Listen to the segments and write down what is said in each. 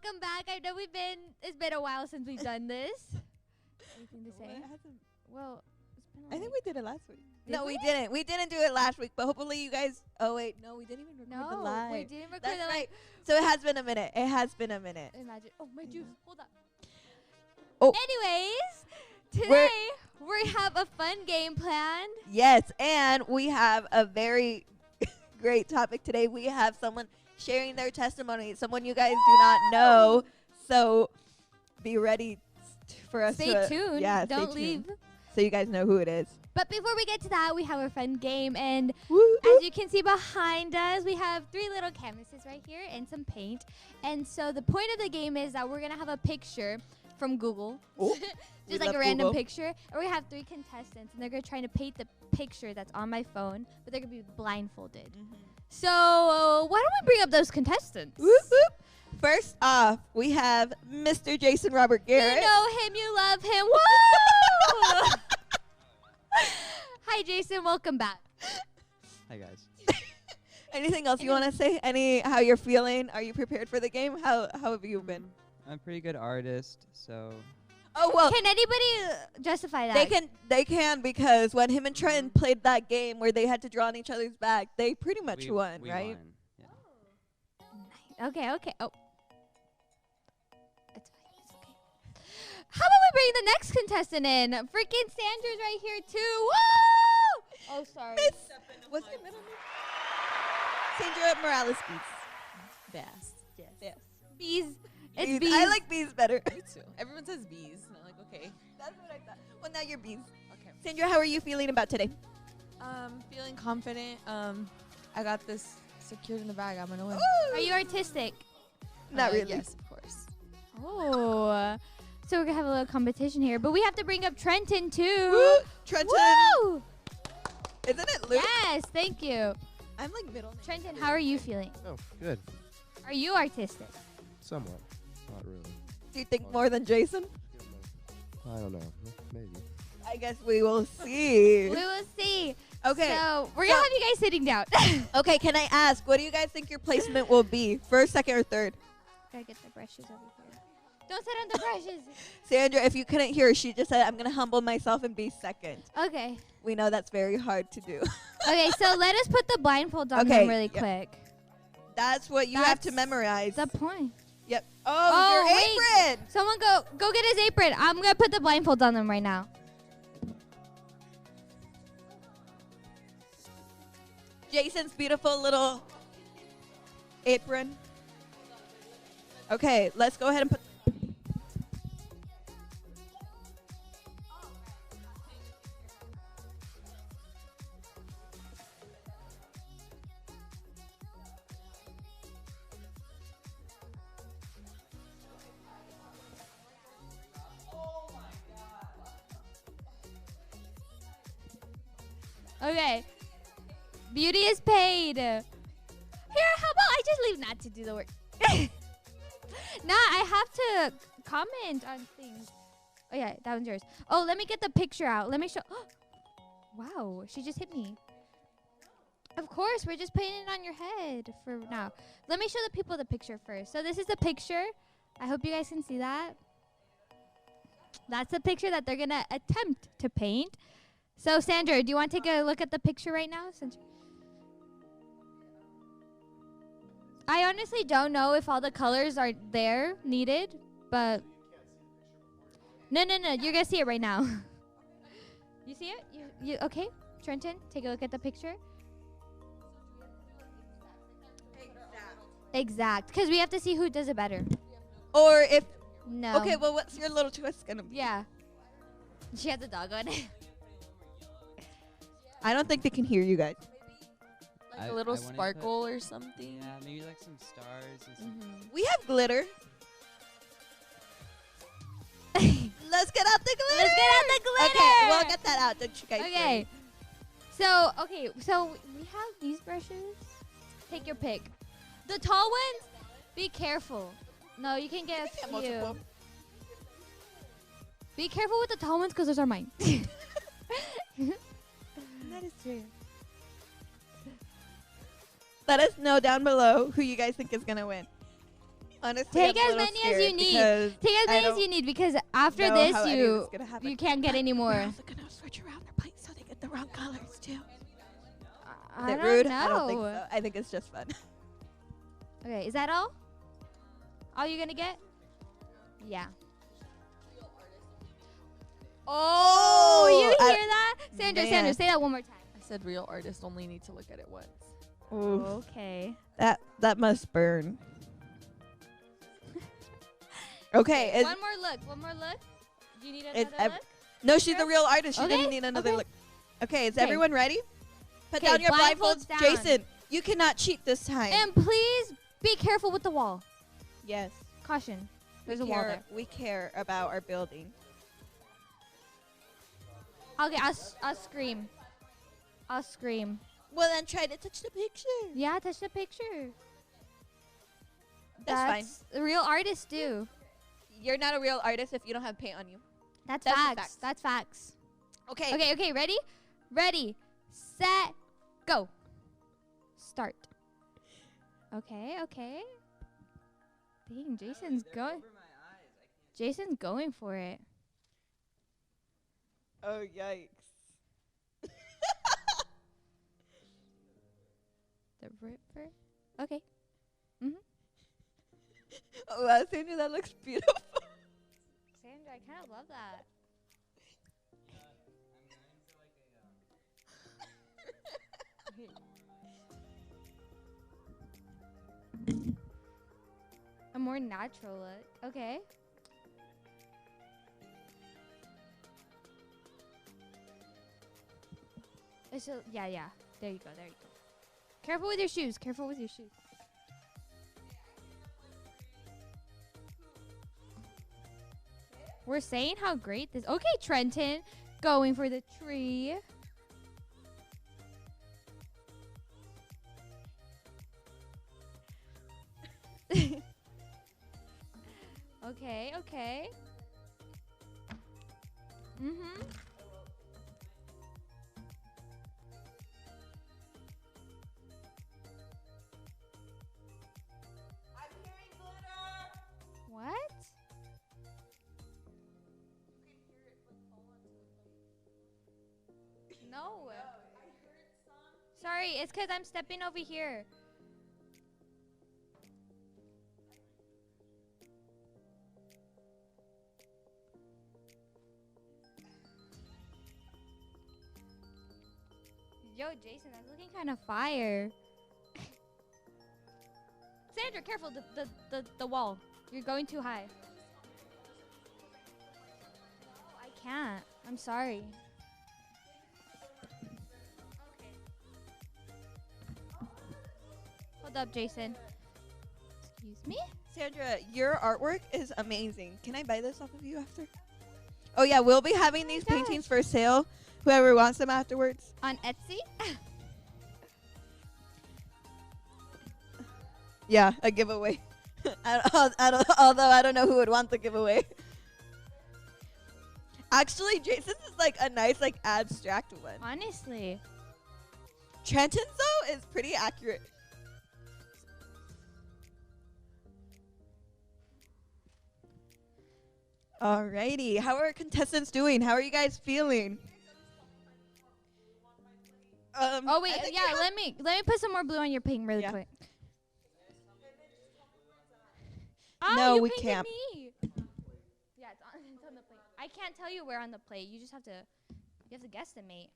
welcome back. I know it's been a while since we've done this. Anything to say? Well, it's been I think we did it last week. Did We didn't. We didn't do it last week, but hopefully you guys. Oh wait, no, we didn't even record the live. we didn't record That's the right. So it has been a minute. Imagine. Oh, my juice. Hold on. Oh. Anyways, today we have a fun game planned. Yes, and we have a very great topic today. We have someone sharing their testimony, someone you guys do not know. So be ready for us Stay to tuned. Yeah, Don't stay leave. tuned, so you guys know who it is. But before we get to that, we have a fun game. And Woo. as you can see behind us, we have 3 little canvases right here and some paint. And so the point of the game is that we're going to have a picture from Google. Oh, Just like a random picture. And we have 3 contestants, and they're going to try to paint the picture that's on my phone, but they're going to be blindfolded. So why don't we bring up those contestants? Whoop, whoop. First off, we have Mr. Jason Robert Garrett. You know him, you love him. Woo! Hi, Jason. Welcome back. Hi, guys. Anything else you want to say? How you're feeling? Are you prepared for the game? How have you been? I'm a pretty good artist, so Oh well, Can anybody justify that? they can because when him and Trent played that game where they had to draw on each other's back, they pretty much won, we right? won. Yeah. Okay. Oh. It's fine. It's okay. How about we bring the next contestant in? Freaking Sandra's right here, too. Woo! Oh, sorry. What's your middle name? Sandra Morales Bass. Yes. Yes. Bees. It's Bees. bees. I like bees better. Me too. Everyone says bees. And I'm like, okay. That's what I thought. Well, now you're bees. Okay. Sandra, how are you feeling about today? Feeling confident. I got this secured in the bag. I'm gonna win. Are you artistic? Not really. Yes, of course. Oh. So we're going to have a little competition here. But we have to bring up Trenton, too. Woo! Trenton. Woo! Isn't it Luke? Yes, thank you. I'm like middle name. Trenton, how are you feeling? Oh, good. Are you artistic? Somewhat. Not really. Do you think more than Jason? I don't know. Maybe. I guess we will see. We will see. Okay. So we're going to have you guys sitting down. Okay, can I ask, what do you guys think your placement will be? First, second, or third? Gotta get the brushes over here. Don't sit on the brushes. Sandra, if you couldn't hear, she just said, I'm going to humble myself and be second. Okay. We know that's very hard to do. Okay, so let us put the blindfold on Okay, them really yep. quick. That's what you have to That's memorize. The point. Yep. Oh, Oh, your wait. apron. Someone go get his apron. I'm gonna put the blindfold on them right now. Jason's beautiful little apron. Okay, let's go ahead and put. Okay. Beauty is paid. Here, how about I just leave Nat to do the work? Nah, I have to comment on things. Oh yeah, that one's yours. Oh, let me get the picture out. Let me show. Wow, she just hit me. Of course, we're just putting it on your head for now. Let me show the people the picture first. So this is the picture. I hope you guys can see that. That's the picture that they're gonna attempt to paint. So Sandra, do you want to take a look at the picture right now? I honestly don't know if all the colors are there needed, but no, you're gonna see it right now. You see it? You okay? Trenton, take a look at the picture. Exact, because we have to see who does it better. Or if. No. Okay, well, what's your little twist gonna be? Yeah. She has a dog on it. I don't think they can hear you guys. Like a little I wanted to sparkle or something. Yeah, maybe like some stars and some. We have glitter. Let's get out the glitter. Let's get out the glitter. Okay, we'll get that out. Don't you guys Okay. So we have these brushes. Take your pick. The tall ones, be careful. No, you can get a few. multiple. Be careful with the tall ones because those are mine. That is true. Let us know down below who you guys think is going to win. Honestly, Take I'm a as little many as scared you need. because Take as I many as don't you need because after know this how any of this you is gonna happen. you can't get any We're more. also gonna switch around their plates so they get the wrong colors too. I Is it don't rude? know. I don't think so. I think it's just fun. Okay, is that all? All you're gonna get? Yeah. Oh, you hear that? Sandra, man. say that one more time. I said real artists only need to look at it once. Oof. Okay. That must burn. Okay. One more look. One more look. Do you need Is another look? No, she's a real artist. She Okay, didn't need another okay. look. Okay, is Okay. everyone ready? Put Okay, down your blindfolds blindfolds. down. Jason, you cannot cheat this time. And please be careful with the wall. yes. Caution. There's a we wall care, there. We care about our building. Okay, I'll scream. I'll scream. Well, then try to touch the picture. Yeah, touch the picture. That's fine. Real artists do. You're not a real artist if you don't have paint on you. That's That's the facts. facts. That's facts. Okay. Okay, ready? Ready, set, go. Start. Okay. Dang, Jason's going. Jason's going for it. Oh, yikes. The ripper. Okay. Mhm. Oh, wow, Sandra, that looks beautiful. Sandra, I kind of love that. A more natural look. Okay. So yeah. There you go. Careful with your shoes. We're saying how great this. Okay, Trenton, going for the tree. Okay. Mhm. What? No. Sorry, it's because I'm stepping over here. Yo, Jason, that's looking kind of fire. Sandra, careful, the wall. You're going too high. Oh, I can't. I'm sorry. Hold up, Jason. Excuse me? Sandra, your artwork is amazing. Can I buy this off of you after? Oh, yeah, we'll be having these gosh. paintings for sale. Whoever wants them afterwards. On Etsy? Yeah, a giveaway. Although I don't know who would want the giveaway. Actually, Jason's is like a nice, like abstract one. Honestly. Trenton's though is pretty accurate. Alrighty, how are our contestants doing? How are you guys feeling? Oh wait, I think yeah. you Let me put some more blue on your paint really Yeah. quick. No, you we painted can't. Me. Yeah, it's on the plate. I can't tell you where on the plate. You just have to guesstimate.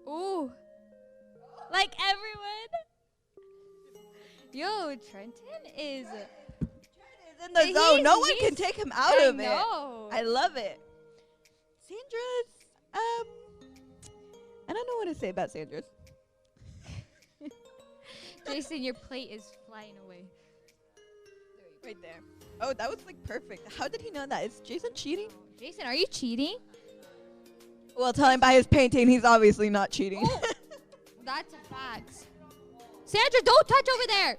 Ooh. Like everyone. Yo, Trenton is in the zone. No one he's- can take him out I of know. it. I love it. Sandra's, I don't know what to say about Sandra's. Jason, your plate is flying away. Right there. Oh, that was like perfect. How did he know that? Is Jason cheating? Jason, are you cheating? Well, tell him by his painting, he's obviously not cheating. Oh. That's a fact. Sandra, don't touch over there.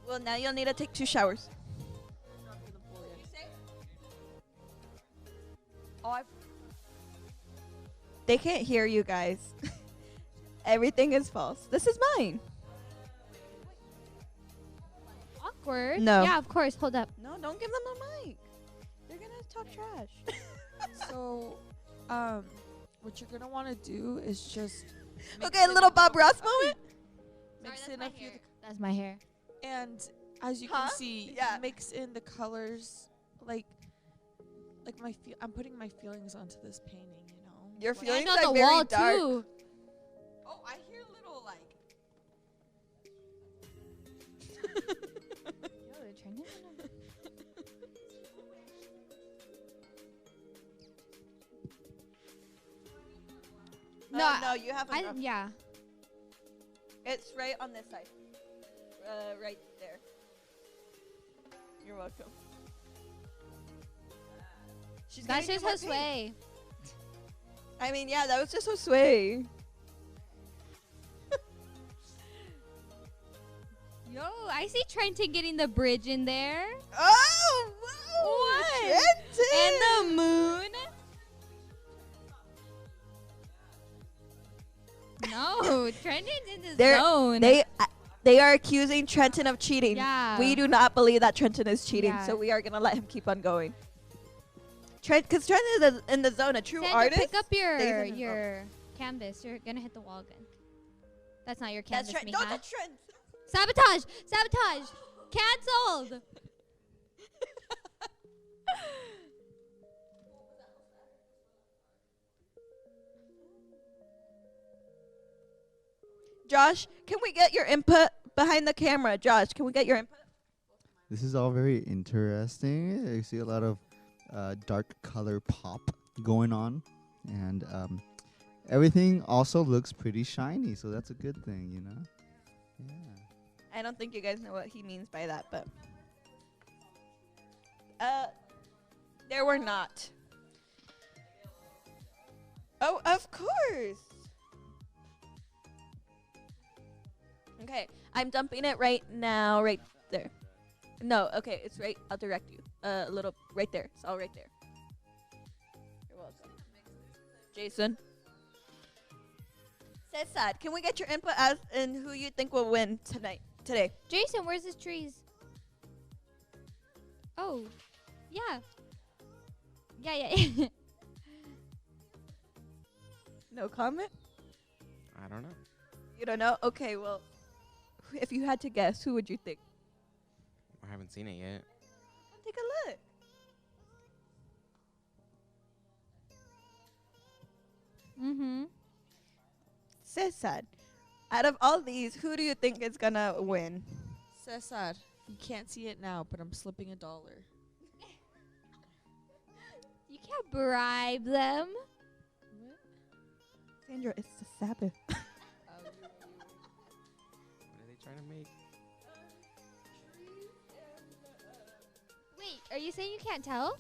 Well, now you'll need to take 2 showers. Oh, They can't hear you guys. Everything is false. This is mine. Awkward. No. Yeah, of course. Hold up. No, don't give them a mic. They're gonna talk trash. so, what you're gonna want to do is just Okay, a little Bob Ross moment. mix in a few, That's my hair. and as you Huh? can see, Yeah. mix in the colors, like I'm putting my feelings onto this painting, you know. Your Like- feelings And on are the very wall dark. too. Oh, I hear little like. No, No, you have enough. yeah. It's right on this side. Right there. You're welcome. She's That's gonna just do more paint. Josue. I mean, yeah, that was just Josue. Yo, I see Trenton getting the bridge in there. Oh, whoa, What? Trenton. And the moon. No, Trenton's in the They're- zone. They are accusing Trenton of cheating. Yeah. We do not believe that Trenton is cheating, Yeah. so we are gonna let him keep on going. Because Trenton is in the zone, a true Sandra, artist. pick up stays in his your canvas. You're gonna hit the wall again. That's not your That's canvas, Trent. No, mija. that's Trent. Sabotage! Sabotage! Cancelled! Josh, can we get your input behind the camera? Josh, can we get your input? This is all very interesting. I see a lot of dark color pop going on, and everything also looks pretty shiny, so that's a good thing, you know? Yeah. I don't think you guys know what he means by that, but there were not. Oh, of course. Okay, I'm dumping it right now, right there. No, okay, it's right. I'll direct you. A little right there. It's all right there. You're welcome. Jason. Cesar, can we get your input as in who you think will win today? Jason, where's his trees? Oh, yeah. Yeah. No comment? I don't know. You don't know? Okay, well, if you had to guess, who would you think? I haven't seen it yet. Take a look. Mm-hmm. Cesar, out of all these, who do you think is gonna win? Cesar, you can't see it now, but I'm slipping $1. You can't bribe them. Sandra, it's the Sabbath. What are they trying to make? Wait, are you saying you can't tell?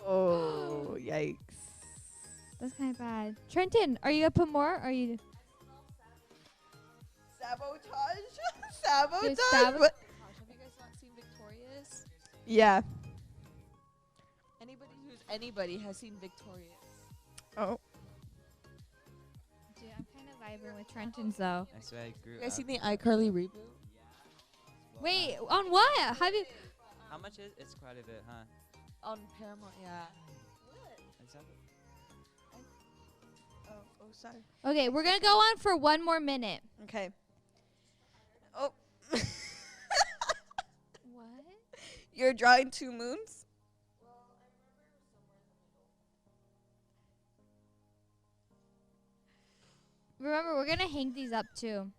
Oh, yikes. That's kind of bad. Trenton, are you gonna put more? Or are you? Sabotage? Sabotage? Sab- What? Have you guys not seen Victorious? Yeah. Anybody who's anybody has seen Victorious. Oh. Dude, I'm kind of vibing with Trenton's though. I swear I grew You guys up. seen the iCarly reboot? Wait, on what? Have you? How much is it's quite a bit, huh? On Paramount, yeah. Is that Oh, sorry. Okay, we're gonna go on for one more minute. Okay. Oh. What? You're drawing 2 moons? Remember, we're gonna hang these up too.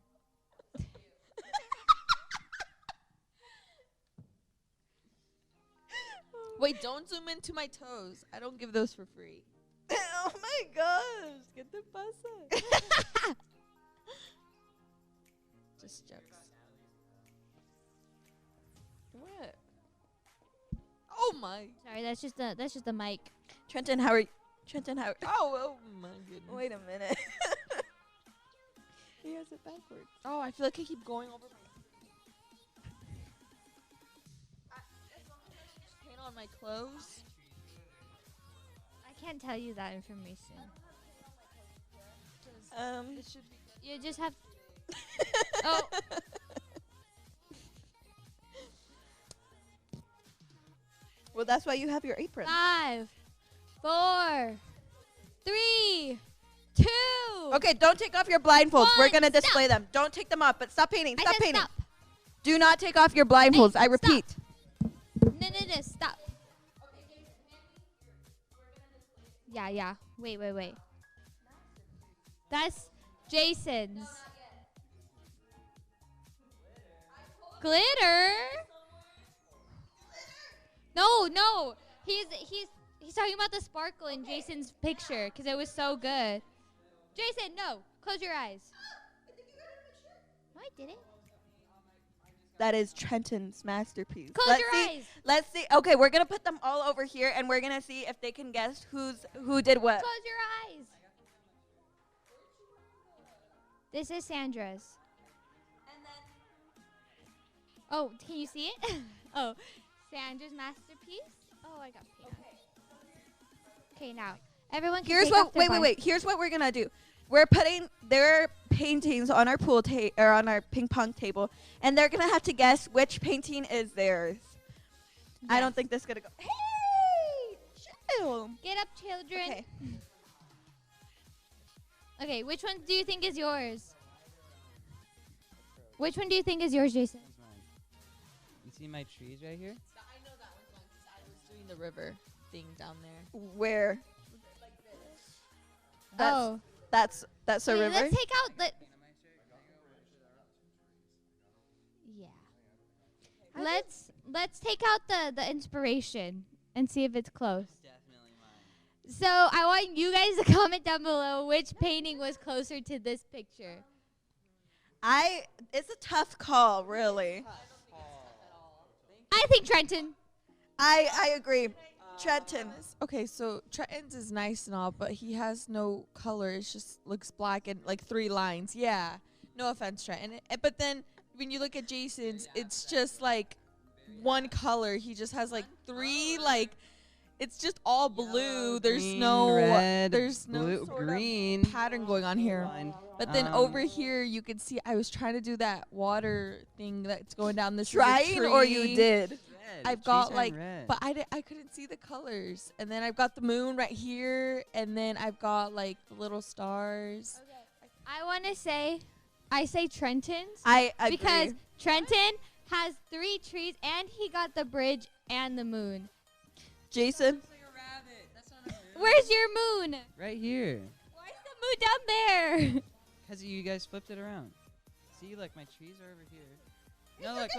Wait, don't zoom into my toes. I don't give those for free. Oh my gosh. Get the pasa. Just jokes. What? Oh my. Sorry, that's just the mic. Trenton, how are you? Trenton, how Oh my goodness. Wait a minute. He has it backwards. Oh, I feel like I keep going over my. As long as I just paint on my clothes. I can't tell you that information. It should be. You just have. Oh. Well, that's why you have your apron. 5, 4, 3, 2. Okay, don't take off your blindfolds. We're One, gonna display stop. them. Don't take them off, but stop painting. I Stop said painting. stop. Do not take off your blindfolds. I Stop. repeat. No, stop. Yeah. Wait. That's Jason's. Glitter? No. He's talking about the sparkle in Jason's picture because it was so good. Jason, no. Close your eyes. No, I didn't. That is Trenton's masterpiece. Close your eyes. Let's see. Okay, we're gonna put them all over here, and we're gonna see if they can guess who did what. Close your eyes. This is Sandra's. Oh, can you see it? Oh, Sandra's masterpiece. Oh, I got paint. Okay, now everyone. Can Here's take what. off their Wait. Here's what we're gonna do. We're putting their paintings on our or on our ping pong table, and they're gonna have to guess which painting is theirs. I don't think this is gonna go. Hey, chill. Get up, children. Okay. Okay, which one do you think is yours? Which one do you think is yours, Jason? That's mine. You see my trees right here? I know that one's mine because I was doing the river thing down there. Where? Oh, That's a wait, river. let's take out the. Yeah. Let's take out the inspiration and see if it's close. Definitely mine. So I want you guys to comment down below which painting was closer to this picture. It's a tough call, really. I think Trenton. I agree. Trenton. Okay, so Trenton's is nice and all, but he has no color. It just looks black and like 3 lines. Yeah. No offense, Trenton. But then when you look at Jason's, it's just like one color. He just has like 3 like it's just all blue. There's green, no red, there's no blue, sort green. of pattern going on here. Blind. But then over here you could see I was trying to do that water thing that's going down this Trying or you did? Red. I've Trees got are like, red. but I couldn't see the colors. And then I've got the moon right here, and then I've got like the little stars. I want to say, I say Trenton's I agree. because Trenton has 3 trees and he got the bridge and the moon. Jason. Looks like a rabbit. That's not a moon. Where's your moon? Right here. Why is the moon down there? Because you guys flipped it around. See, look, my trees are over here. No, look.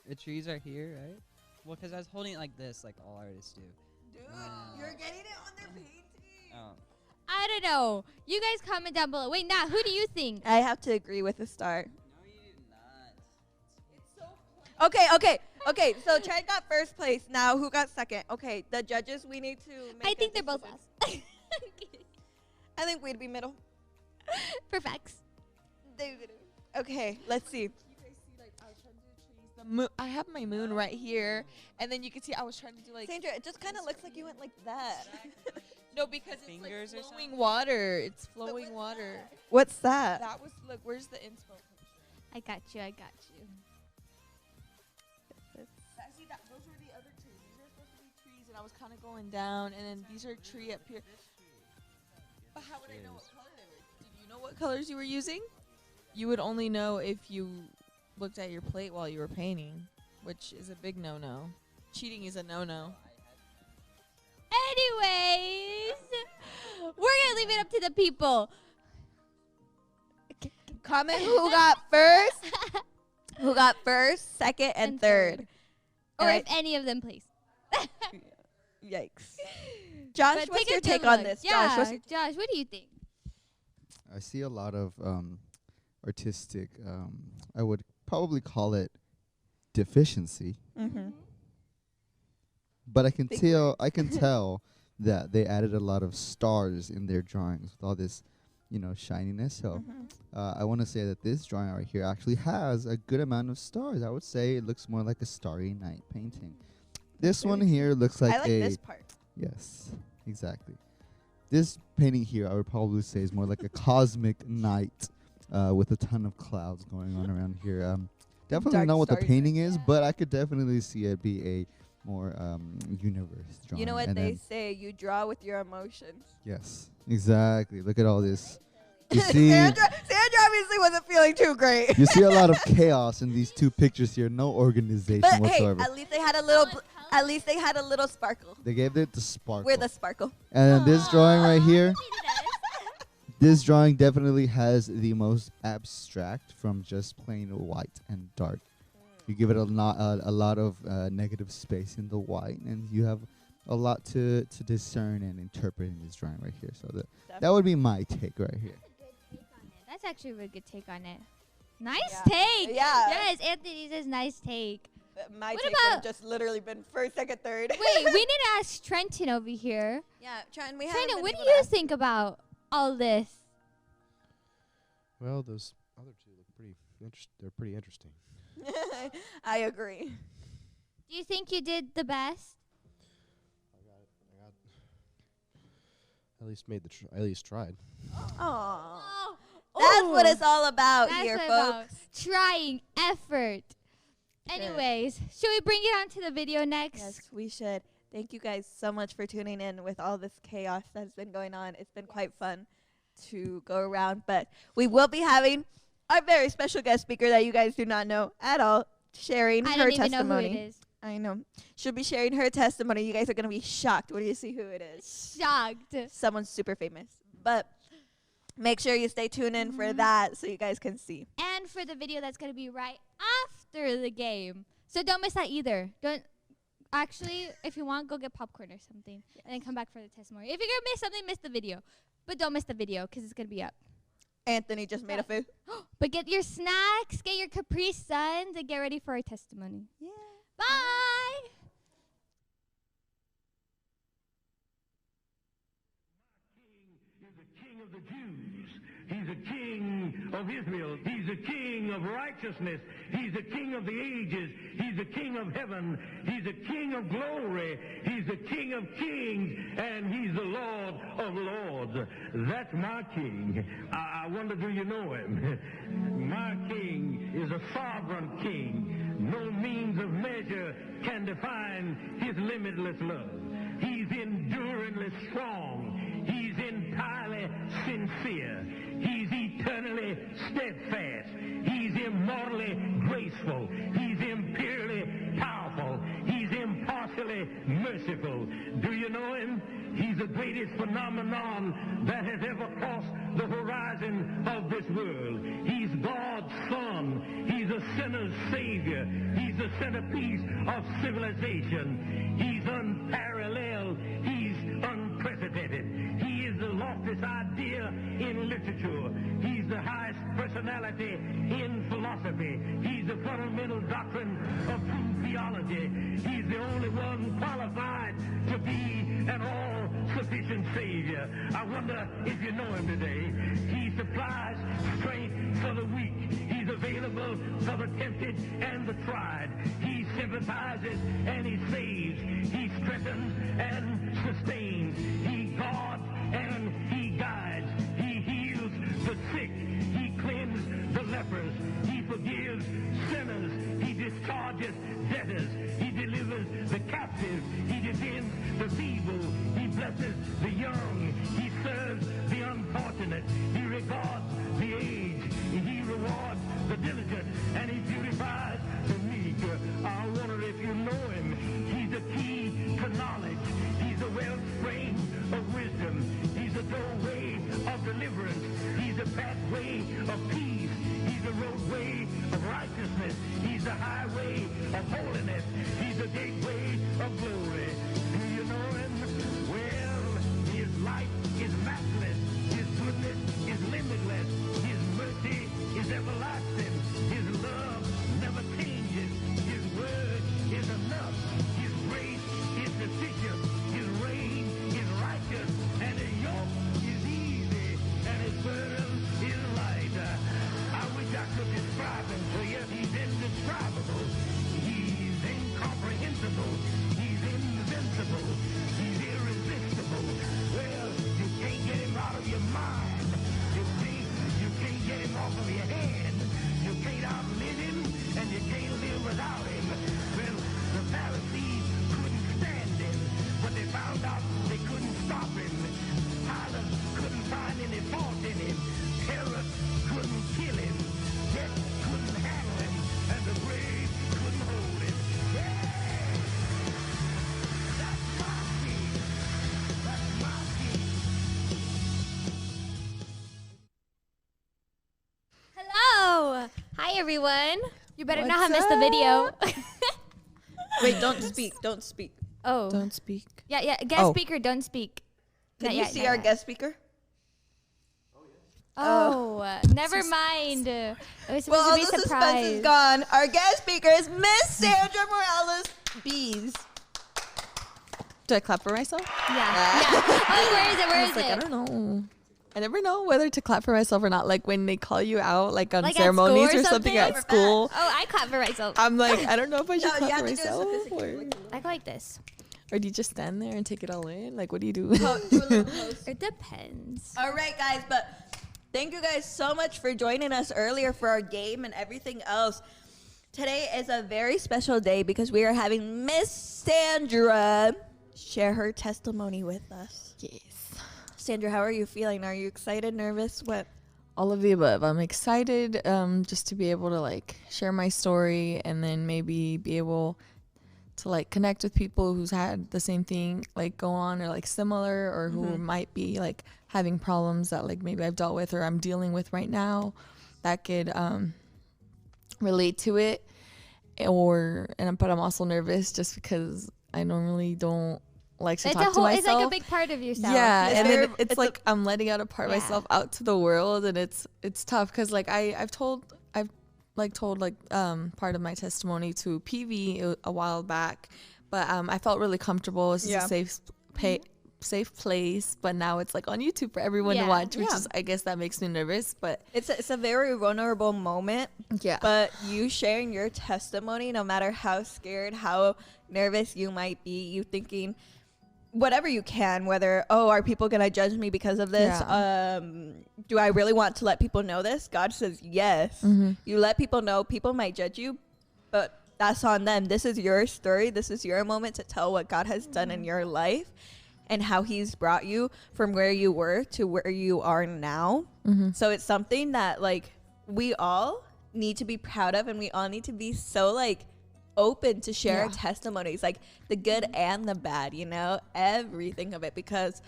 The trees are here, right? Well, because I was holding it like this, like all artists do. Dude, Wow. you're getting it on their painting. Oh. I don't know. You guys comment down below. Wait, Nat, who do you think? I have to agree with the star. No, you did not. Okay. So Trent got first place. Now who got second? Okay, the judges. We need to. Make I a think they're both decision. last. I think we'd be middle. For facts. Okay, let's see. You guys see, like, I was trying to do the trees. The moon. I have my moon right here, and then you can see I was trying to do like. Sandra, it just kind of looks like you went like that. No, because it's Fingers or like flowing something? water. It's flowing water. What's that? That was look. Where's the inspo picture? I got you. See that? Those were the other trees. These are supposed to be trees, and I was kind of going down, and then these are a tree up here. But how would I know what color they were? Did you know what colors you were using? You would only know if you looked at your plate while you were painting, which is a big no-no. Cheating is a no-no. Anyways, we're going to leave it up to the people. Comment who got first, second, and third. Or Alright. if any of them, please. Yikes. Josh, But what's take a your good take on look. this? Yeah, Josh, what do you think? I see a lot of artistic. I would probably call it deficiency, Mm-hmm. but I can Big tell. words. I can tell that they added a lot of stars in their drawings with all this, shininess. So I want to say that this drawing right here actually has a good amount of stars. I would say it looks more like a Starry Night painting. This one Very here looks like I like a this part. yes, exactly. This painting here, I would probably say, is more like a cosmic night with a ton of clouds going on around here. Definitely Dark not what the starry painting is, but I could definitely see it be a more universe drawing. You know what And they then- say? You draw with your emotions. Yes, exactly. Look at all this. You see, Sandra obviously wasn't feeling too great. you see a lot of chaos in these two pictures here. No organization But hey, whatsoever. at least they had a little. At least they had a little sparkle. They gave it the sparkle. We're the sparkle. And then this drawing right here, Aw. this drawing definitely has the most abstract from just plain white and dark. You give it a lot of negative space in the white, and you have a lot to discern and interpret in this drawing right here. So that would be my take right here. That's actually a really good take on it. Nice Yeah. take. Yeah. Yes, Anthony says nice take. My What take would have about- just literally been first, second, third. Wait, we need to ask Trenton over here. Yeah, Trenton, we Trenton, haven't what been do able to you ask think about all this? Well, those other two look pretty. They're pretty interesting. I agree. Do you think you did the best? I got. At least made the. At least tried. Aww. Oh, That's what ooh. it's all about That's here, what folks. about trying effort. Sure. Anyways, should we bring it on to the video next? Yes, we should. Thank you guys so much for tuning in with all this chaos that's been going on. It's been quite fun to go around, but we will be having our very special guest speaker that you guys do not know at all, sharing I her don't even testimony. know who it is. I know. She'll be sharing her testimony. You guys are going to be shocked when you see who it is. Shocked. Someone super famous. But make sure you stay tuned in for that so you guys can see. And for the video that's going to be right after the game. So don't miss that either. Don't actually, if you want, go get popcorn or something and then come back for the testimony. If you're going to miss something, miss the video. But don't miss the video because it's going to be up. Anthony just made a food. But get your snacks, get your Capri Suns, and get ready for our testimony. Yeah. Bye. He's the King of the Jews. He's the King of Israel. He's the King of righteousness. He's the King of the ages. He's the King of heaven. He's the King of glory. He's the King of kings. And he's the Lord of lords. That's my King. I wonder, do you know him? My King is a sovereign King. No means of measure can define his limitless love. He's enduringly strong. He's entirely sincere. He's eternally steadfast. He's immortally graceful. He's imperially powerful. He's impartially merciful. Do you know him? He's the greatest phenomenon that has ever crossed the horizon of this world. He's God's Son. He's a sinner's Savior. He's the centerpiece of civilization. He's unparalleled. He's unprecedented. He is the loftiest idea in literature. He's the highest personality in philosophy. He's the fundamental doctrine of true theology. He's the only one qualified to be an all-sufficient Savior. I wonder if you know him today. He supplies strength for the weak. He's available for the tempted and the tried. He sympathizes and he saves. He strengthens and sustains. He guards and he guides. He heals the sick. He cleanses the lepers. He forgives sinners. He discharges debtors. He delivers the captive. He defends the feeble. He blesses the young. He serves the unfortunate. He regards the aged. He rewards the diligent. And he beautifies the meek. I wonder if you know him. He's the key to knowledge. He's the wellspring of wisdom. He's the doorway of deliverance. He's the pathway of peace. He's the roadway of righteousness. He's the highway of holiness. He's the gateway of glory. Hi everyone. You better not What's have missed the video. Wait, don't speak. Don't speak. Oh. Don't speak. Yeah. Guest Oh. speaker, don't speak. Can Not you yet, see not our yet. guest speaker? Oh, never mind. It was supposed Well, all to the be a suspense is surprise. gone. Our guest speaker is Miss Sandra Morales Bees. Do I clap for myself? Yeah. Oh, where is it? Where I is was like, I it? don't know. I never know whether to clap for myself or not. Like when they call you out, like on Like at ceremonies school or or something something? at school. Oh, I clap for myself. I'm like, I don't know if I should No, you clap have for to do it myself. sophisticatedly. I go like this. Or do you just stand there and take it all in? Like, what do you do? Do a little post. It depends. All right, guys, but thank you guys so much for joining us earlier for our game and everything else. Today is a very special day because we are having Miss Sandra share her testimony with us. Yes. Sandra, how are you feeling? Are you excited, nervous? What? All of the above. I'm excited just to be able to like share my story and then maybe be able to like connect with people who's had the same thing like go on or like similar or who might be like having problems that like maybe I've dealt with or I'm dealing with right now that could relate to it but I'm also nervous just because I normally don't like to talk to myself. It's like a big part of yourself. Yeah, It's and very- then it's like I'm letting out a part of Yeah. myself out to the world, and it's tough because like I've told part of my testimony to PV a while back, but I felt really comfortable. This is a safe place, but now it's like on YouTube for everyone to Yeah. watch, which Yeah. is I guess that makes me nervous, but It's a very vulnerable moment, yeah, but you sharing your testimony, no matter how scared, how nervous you might be, you thinking whatever you can, whether, are people going to judge me because of this? Do I really want to let people know this? God says yes. You let people know. People might judge you, but that's on them. This is your story. This is your moment to tell what God has done in your life and how he's brought you from where you were to where you are now. So it's something that like we all need to be proud of, and we all need to be so like open to share our testimonies, like the good and the bad, everything of it, because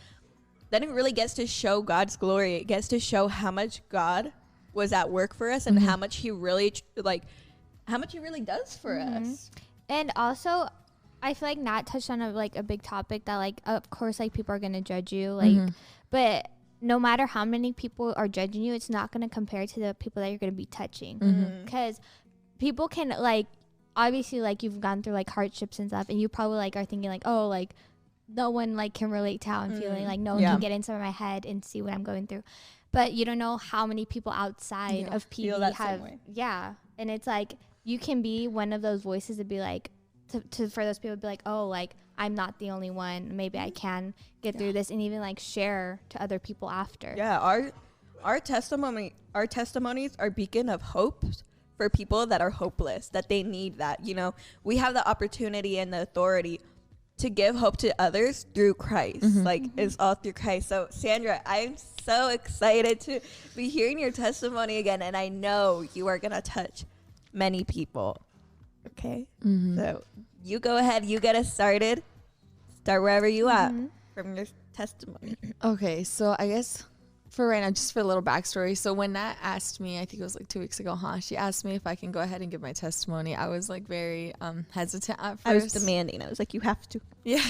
then it really gets to show God's glory. It gets to show how much God was at work for us and how much he really does for us. And also, I feel like Nat touched on a big topic that like of course like people are gonna judge you, like but no matter how many people are judging you, it's not gonna compare to the people that you're gonna be touching, because people can like obviously like you've gone through like hardships and stuff, and you probably like are thinking like, oh, like no one like can relate to how I'm feeling, like no one can get inside my head and see what I'm going through, but you don't know how many people outside of feel PV that same have way. and it's like you can be one of those voices to be like to for those people to be like, oh, like I'm not the only one, maybe I can get through this, and even like share to other people after. Our testimonies are beacon of hope for people that are hopeless, that they need that. We have the opportunity and the authority to give hope to others through Christ. It's all through Christ. So Sandra, I'm so excited to be hearing your testimony again, and I know you are gonna touch many people. Okay, so you go ahead, you get us started. Start wherever you at from your testimony. Okay, so I guess for right now, just for a little backstory. So when Nat asked me, I think it was like 2 weeks ago, she asked me if I can go ahead and give my testimony. I was like very hesitant at first. I was demanding. I was like, you have to. Yeah.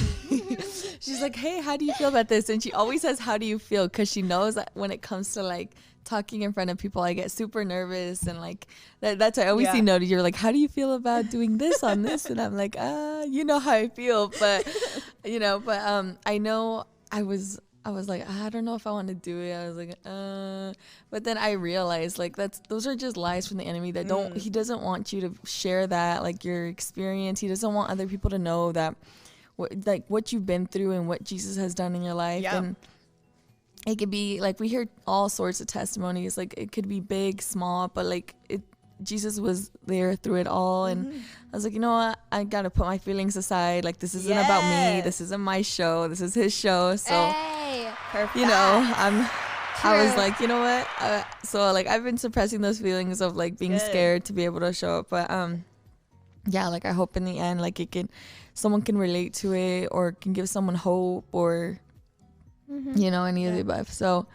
She's like, hey, how do you feel about this? And she always says, how do you feel? Because she knows that when it comes to like talking in front of people, I get super nervous, and like that's I always see noted. You're like, how do you feel about doing this on this? And I'm like, you know how I feel, but I know I was like, I don't know if I want to do it. I was like, but then I realized like those are just lies from the enemy that he doesn't want you to share that, like your experience. He doesn't want other people to know that what you've been through and what Jesus has done in your life. And it could be like, we hear all sorts of testimonies, like it could be big, small, but like Jesus was there through it all. And I was like, you know what? I got to put my feelings aside. Like, this isn't about me. This isn't my show. This is his show. So, I was like, you know what? So like, I've been suppressing those feelings of like being scared to be able to show up. But, like I hope in the end, like someone can relate to it or can give someone hope or, any of the above. So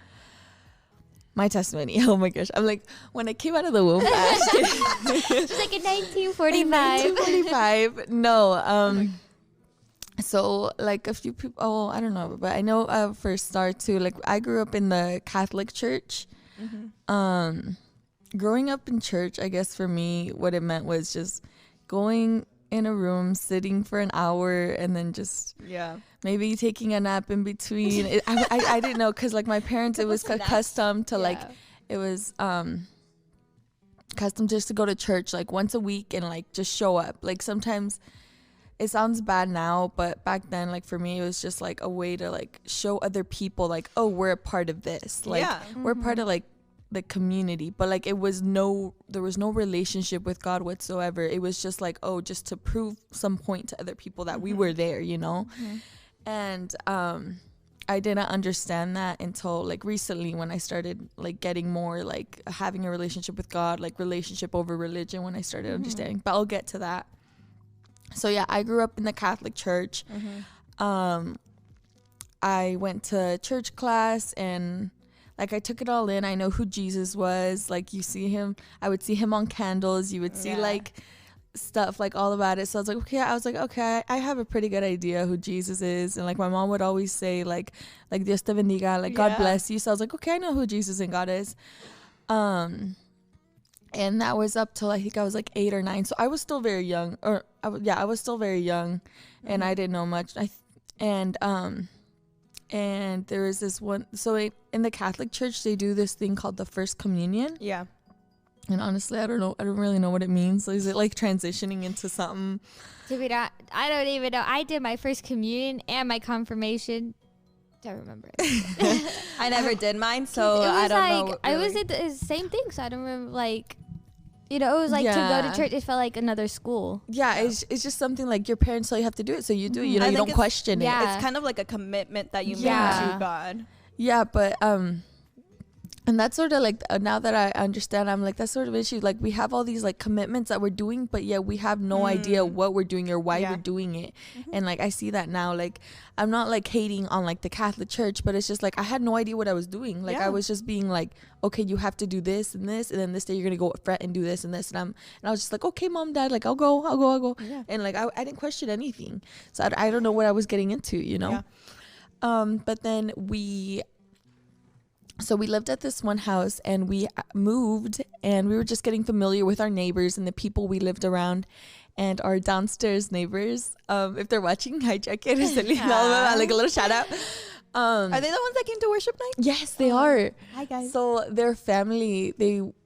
my testimony. Oh my gosh. I'm like, when I came out of the womb. She's like in 1945. 1945. No. So like a few people. Oh, I don't know, but I know for a start too. Like I grew up in the Catholic Church. Growing up in church, I guess for me, what it meant was just going in a room, sitting for an hour, and then just maybe taking a nap in between. I didn't know, because like my parents, it was custom to like, it was custom just to go to church like once a week and like just show up. Like sometimes it sounds bad now, but back then, like for me, it was just like a way to like show other people like, oh, we're a part of this. Like we're part of like the community, but like there was no relationship with God whatsoever. It was just like, oh, just to prove some point to other people that we were there, you know. And I didn't understand that until like recently, when I started like getting more like having a relationship with God, like relationship over religion, when I started understanding. But I'll get to that. So yeah, I grew up in the Catholic Church. I went to church class, and like I took it all in. I know who Jesus was. Like you see him, I would see him on candles. You would see like stuff like all about it. So I was like, okay, I have a pretty good idea who Jesus is. And like my mom would always say like Dios te bendiga, like God bless you. So I was like, okay, I know who Jesus and God is. And that was up till I think I was like 8 or 9. So I was still very young, I was still very young, and I didn't know much. And there was this one, so in the Catholic Church, they do this thing called the First Communion. Yeah. And honestly, I don't really know what it means. So is it like transitioning into something? I don't even know. I did my first communion and my confirmation. Don't remember it. I never did mine, so I don't know. Really. I was at the same thing, so I don't remember like. You know, it was like to go to church. It felt like another school. Yeah, it's just something like your parents tell you have to do it, so you do it. You know, you don't question it. It's kind of like a commitment that you make to God. Yeah, but and that's sort of like now that I understand, I'm like, that's sort of issue. Like we have all these like commitments that we're doing, but yet we have no idea what we're doing or why we're doing it. And like I see that now. Like I'm not like hating on like the Catholic Church, but it's just like I had no idea what I was doing. Like I was just being like, okay, you have to do this and this, and then this day you're gonna go fret and do this and this, and I was just like, okay, mom, dad, like I'll go. And like I didn't question anything, so I don't know what I was getting into, you know. But then we lived at this one house, and we moved, and we were just getting familiar with our neighbors and the people we lived around. And our downstairs neighbors, if they're watching, hi Jackie, like a little shout out. Are they the ones that came to worship night? Yes, they are. Hi guys. So their family,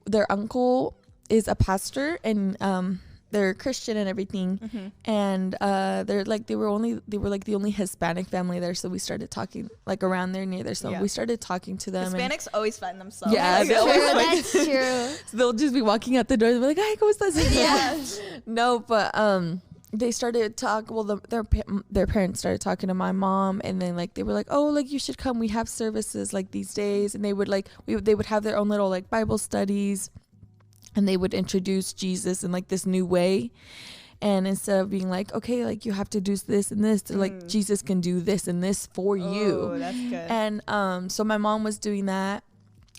their uncle is a pastor, and they're Christian and everything. And they were like the only Hispanic family there. So we started talking like around there, near there. So we started talking to them. Hispanics always find themselves. Yeah, that's true. So they'll just be walking out the door. They'll be like, "Hi, ¿cómo estás?" Yeah. No, but they started talk. Well, their parents started talking to my mom, and then like they were like, "Oh, like you should come. We have services like these days." And they would like they would have their own little like Bible studies. And they would introduce Jesus in like this new way. And instead of being like, okay, like you have to do this and this, they're like, Jesus can do this and this for you. Oh, that's good. And so my mom was doing that.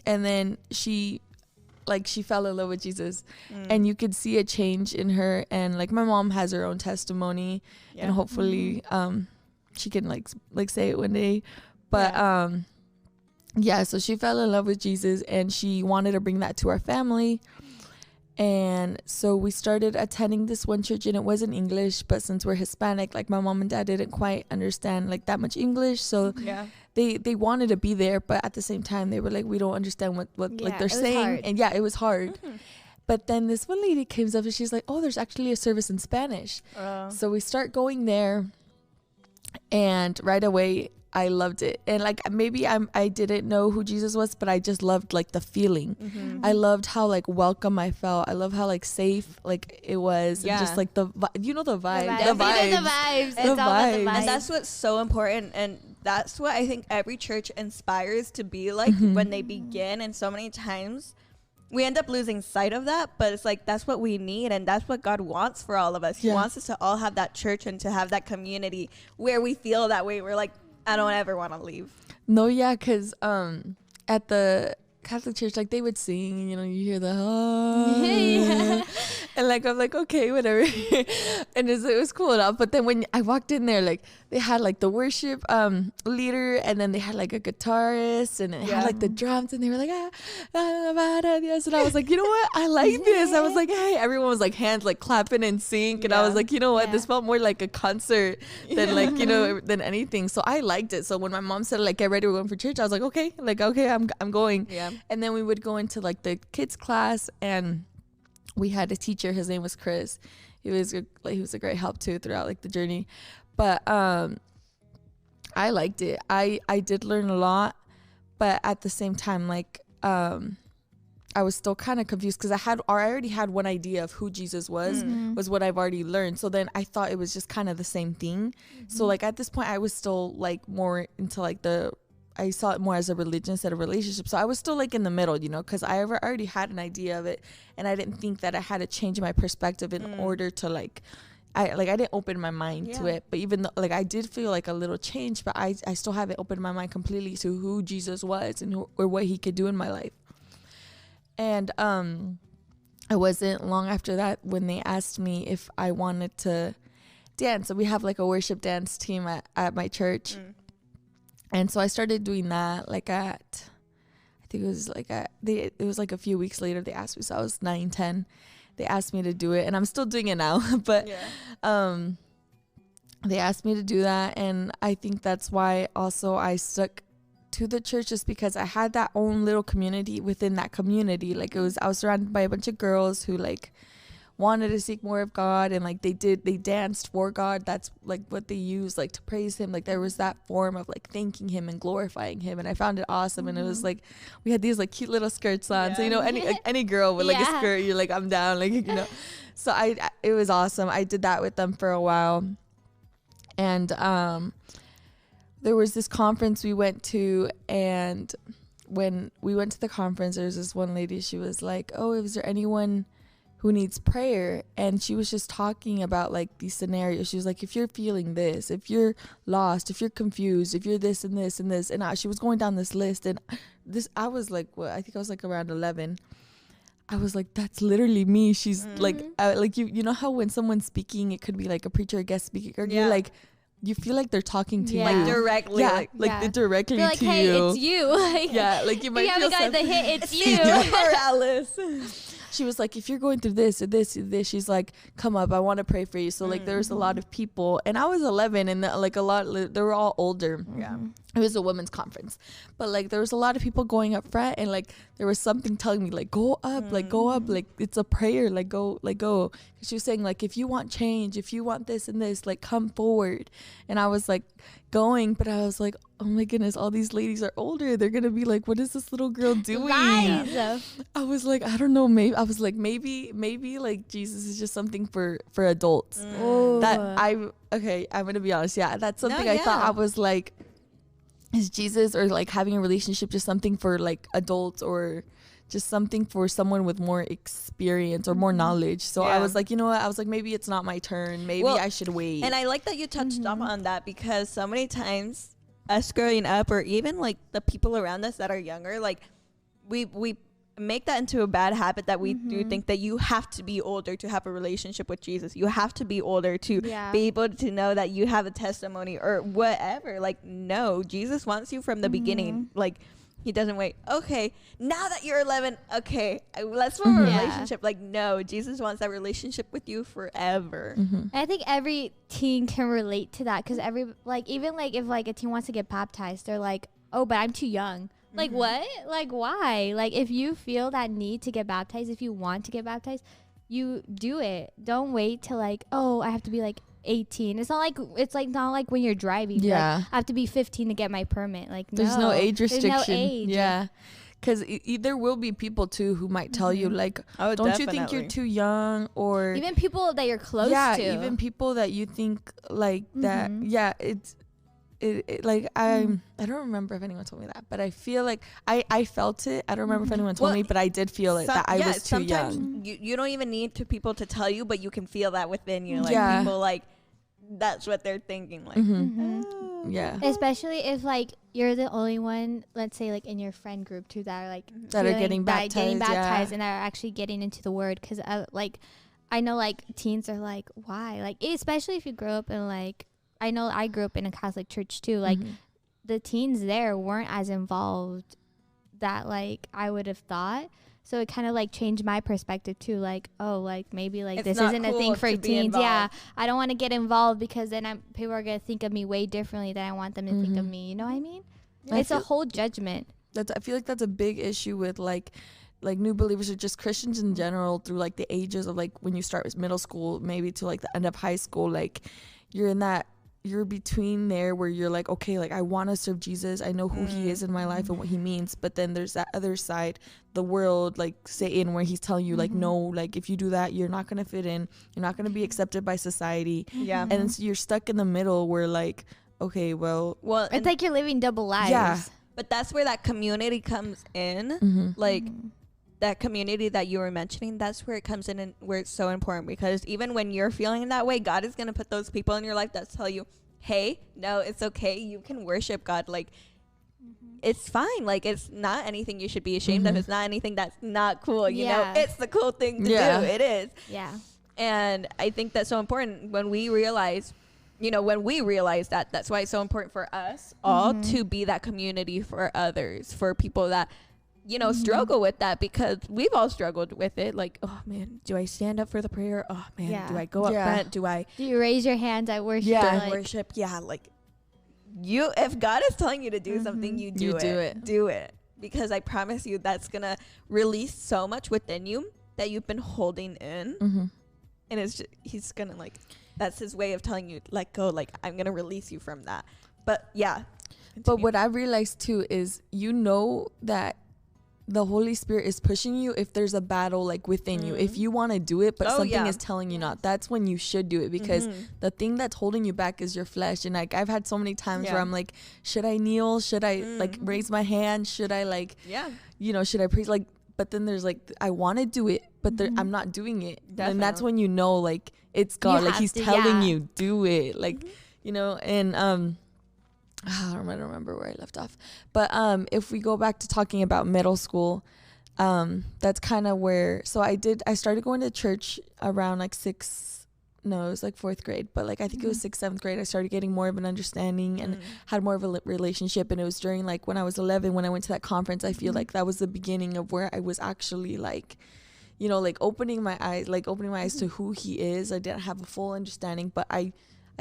And then she fell in love with Jesus. And you could see a change in her. And like my mom has her own testimony. And hopefully she can like say it one day. But so she fell in love with Jesus, and she wanted to bring that to our family. And so we started attending this one church, and it was in English, but since we're Hispanic, like my mom and dad didn't quite understand like that much English, so they wanted to be there, but at the same time they were like, we don't understand what like they're saying. Hard. And it was hard. But then this one lady comes up and she's like, oh, there's actually a service in Spanish. So we start going there, and right away I loved it. And like maybe I didn't know who Jesus was, but I just loved like the feeling. I loved how like welcome I felt. I love how like safe like it was. And just like the vibe. The vibes. It's all about the vibes. And that's what's so important, and that's what I think every church inspires to be like when they begin. And so many times we end up losing sight of that, but it's like that's what we need, and that's what God wants for all of us. He wants us to all have that church and to have that community where we feel that way. We're like, I don't ever want to leave. No, yeah, because at the Catholic church, like they would sing, you know, you hear the Yeah. and like I'm like, okay, whatever. And it was cool enough. But then when I walked in there, like they had like the worship leader, and then they had like a guitarist, and it had like the drums, and they were like, and I was like, you know what, I like this. I was like, hey, everyone was like hands like clapping in sync, and I was like, you know what, this felt more like a concert than like, you know, than anything. So I liked it. So when my mom said like, get ready, we're going for church, I was like, okay, I'm going. Yeah. And then we would go into like the kids class, and we had a teacher, his name was Chris. He was a great help too throughout like the journey. But I liked it. I did learn a lot, but at the same time, like I was still kind of confused because I already had one idea of who Jesus was what I've already learned. So then I thought it was just kind of the same thing. So like at this point I was still like more into like I saw it more as a religion instead of relationship. So I was still like in the middle, you know, because I already had an idea of it, and I didn't think that I had to change my perspective in order to like, I didn't open my mind to it. But even though like I did feel like a little change, but I still haven't opened my mind completely to who Jesus was and or what he could do in my life. And it wasn't long after that when they asked me if I wanted to dance. So we have like a worship dance team at my church. And so I started doing that like I think it was like it was like a few weeks later they asked me. So I was 9, 10. They asked me to do it, and I'm still doing it now. But they asked me to do that, and I think that's why also I stuck to the church, just because I had that own little community within that community. Like I was surrounded by a bunch of girls who like wanted to seek more of God, and like they danced for God. That's like what they used like to praise him. Like there was that form of like thanking him and glorifying him, and I found it awesome. And it was like we had these like cute little skirts on, so you know any girl with like a skirt, you're like, I'm down, like, you know. So it was awesome. I did that with them for a while. And there was this conference we went to, and when we went to the conference, there was this one lady, she was like, oh, is there anyone who needs prayer? And she was just talking about like these scenarios. She was like, if you're feeling this, if you're lost, if you're confused, if you're this and this and this, and she was going down this list, and I was like, what, I think I was like around 11. I was like, that's literally me. She's like you know how when someone's speaking, it could be like a preacher, a guest speaker, you're like, you feel like they're talking to you like directly, directly like, to hey, you. It's you. Like, like you might you feel haven't got the hit. It's you. Alice. She was like, if you're going through this or this or this, she's like, come up, I want to pray for you. So like there was a lot of people, and I was 11, and like they were all older. It was a women's conference, but like there was a lot of people going up front, and like there was something telling me like, go up, like go up, like it's a prayer, like go. She was saying like, if you want change, if you want this and this, like come forward. And I was like going, but I was like, oh my goodness, all these ladies are older. They're gonna be like, what is this little girl doing? I was like, I don't know, maybe maybe like Jesus is just something for adults. I'm gonna be honest, that's something I thought. I was like, is Jesus or like having a relationship just something for like adults, or just something for someone with more experience or more knowledge? So I was like, you know what, I was like, maybe it's not my turn, maybe I should wait. And I like that you touched up on that, because so many times us growing up, or even like the people around us that are younger, like we make that into a bad habit, that we do think that you have to be older to have a relationship with Jesus. You have to be older to be able to know that you have a testimony or whatever. Like, no, Jesus wants you from the beginning. Like, he doesn't wait. Okay, now that you're 11, okay, let's form a relationship. Like, no, Jesus wants that relationship with you forever. I think every teen can relate to that, because even if like a teen wants to get baptized, they're like, oh, but I'm too young. Like, what? Like, why? Like, if you feel that need to get baptized, if you want to get baptized, you do it. Don't wait till like, oh, I have to be like 18. It's not like when you're driving. Like, I have to be 15 to get my permit. Like, there's no age restriction. There's no age. Because there will be people too who might tell you like, don't you think you're too young? Or even people that you're close to. Even people that you think like that. It like I don't remember if anyone told me that, but I feel like I felt it. I don't remember if anyone told me, but I did feel it, that I was too young. You don't even need people to tell you, but you can feel that within you. Like, people like, that's what they're thinking. Like, especially if like you're the only one, let's say like in your friend group too, that are like That are feeling getting that getting baptized, yeah. baptized and that are actually getting into the word. Because like I know like teens are like, why? Like especially if you grow up in like, I know I grew up in a Catholic church too. Like the teens there weren't as involved that like I would have thought. So it kind of like changed my perspective too. Like, oh, like maybe like It's this not isn't a cool thing for to be teens. Yeah, involved. I don't want to get involved because then people are gonna think of me way differently than I want them to think of me. You know what I mean? I It's a feel- whole judgment. I feel like that's a big issue with like new believers or just Christians in general through like the ages of like when you start with middle school maybe to like the end of high school. Like you're between there where you're like, okay, like I want to serve Jesus, I know who he is in my life and what he means, but then there's that other side, the world, like Satan, where he's telling you like, no, like if you do that you're not gonna fit in, you're not gonna be accepted by society. Yeah. And then so you're stuck in the middle where like, okay, well, It's like you're living double lives. Yeah. but that's where that community comes in. mhm. Like that community that you were mentioning, that's where it comes in and where it's so important, because even when you're feeling that way, God is going to put those people in your life that tell you, hey, no, it's okay, you can worship God, like it's fine, like it's not anything you should be ashamed of, it's not anything that's not cool, you know, Yeah. it's the cool thing to Yeah. do, it is. Yeah. And I think that's so important when we realize, you know, that, that's why it's so important for us all to be that community for others, for people that, you know, struggle with that, because we've all struggled with it. Like, oh man, do I stand up for the prayer? Oh man, Yeah. do I go up Yeah. front? Do I Do you raise your hands at worship? do I Like, worship? Yeah, like if God is telling you to do something, you do You it. do it. Do it. Because I promise you that's gonna release so much within you that you've been holding in. Mhm. And it's just, he's gonna like, that's his way of telling you, let go, like I'm gonna release you from that. But yeah. But continue. what I realized too is, you know, that the Holy Spirit is pushing you if there's a battle like within you. If you want to do it, but Oh, something yeah. is telling you not, that's when you should do it, because the thing that's holding you back is your flesh. And like I've had so many times Yeah. where I'm like, should I kneel? Should I like raise my hand? Should I like, Yeah. you know, should I praise? Like, but then there's like, I want to do it, but I'm not doing it. And that's Definitely. when you know, like it's God, like have he's to, telling yeah. you, do it. Like, you know, and I don't remember where I left off, but if we go back to talking about middle school, that's kind of where, so I started going to church around like it was like 4th grade, but like I think it was 6th, 7th grade, I started getting more of an understanding and had more of a relationship. And it was during like when I was 11, when I went to that conference, I feel like that was the beginning of where I was actually like, you know, like opening my eyes to who he is. I didn't have a full understanding, but I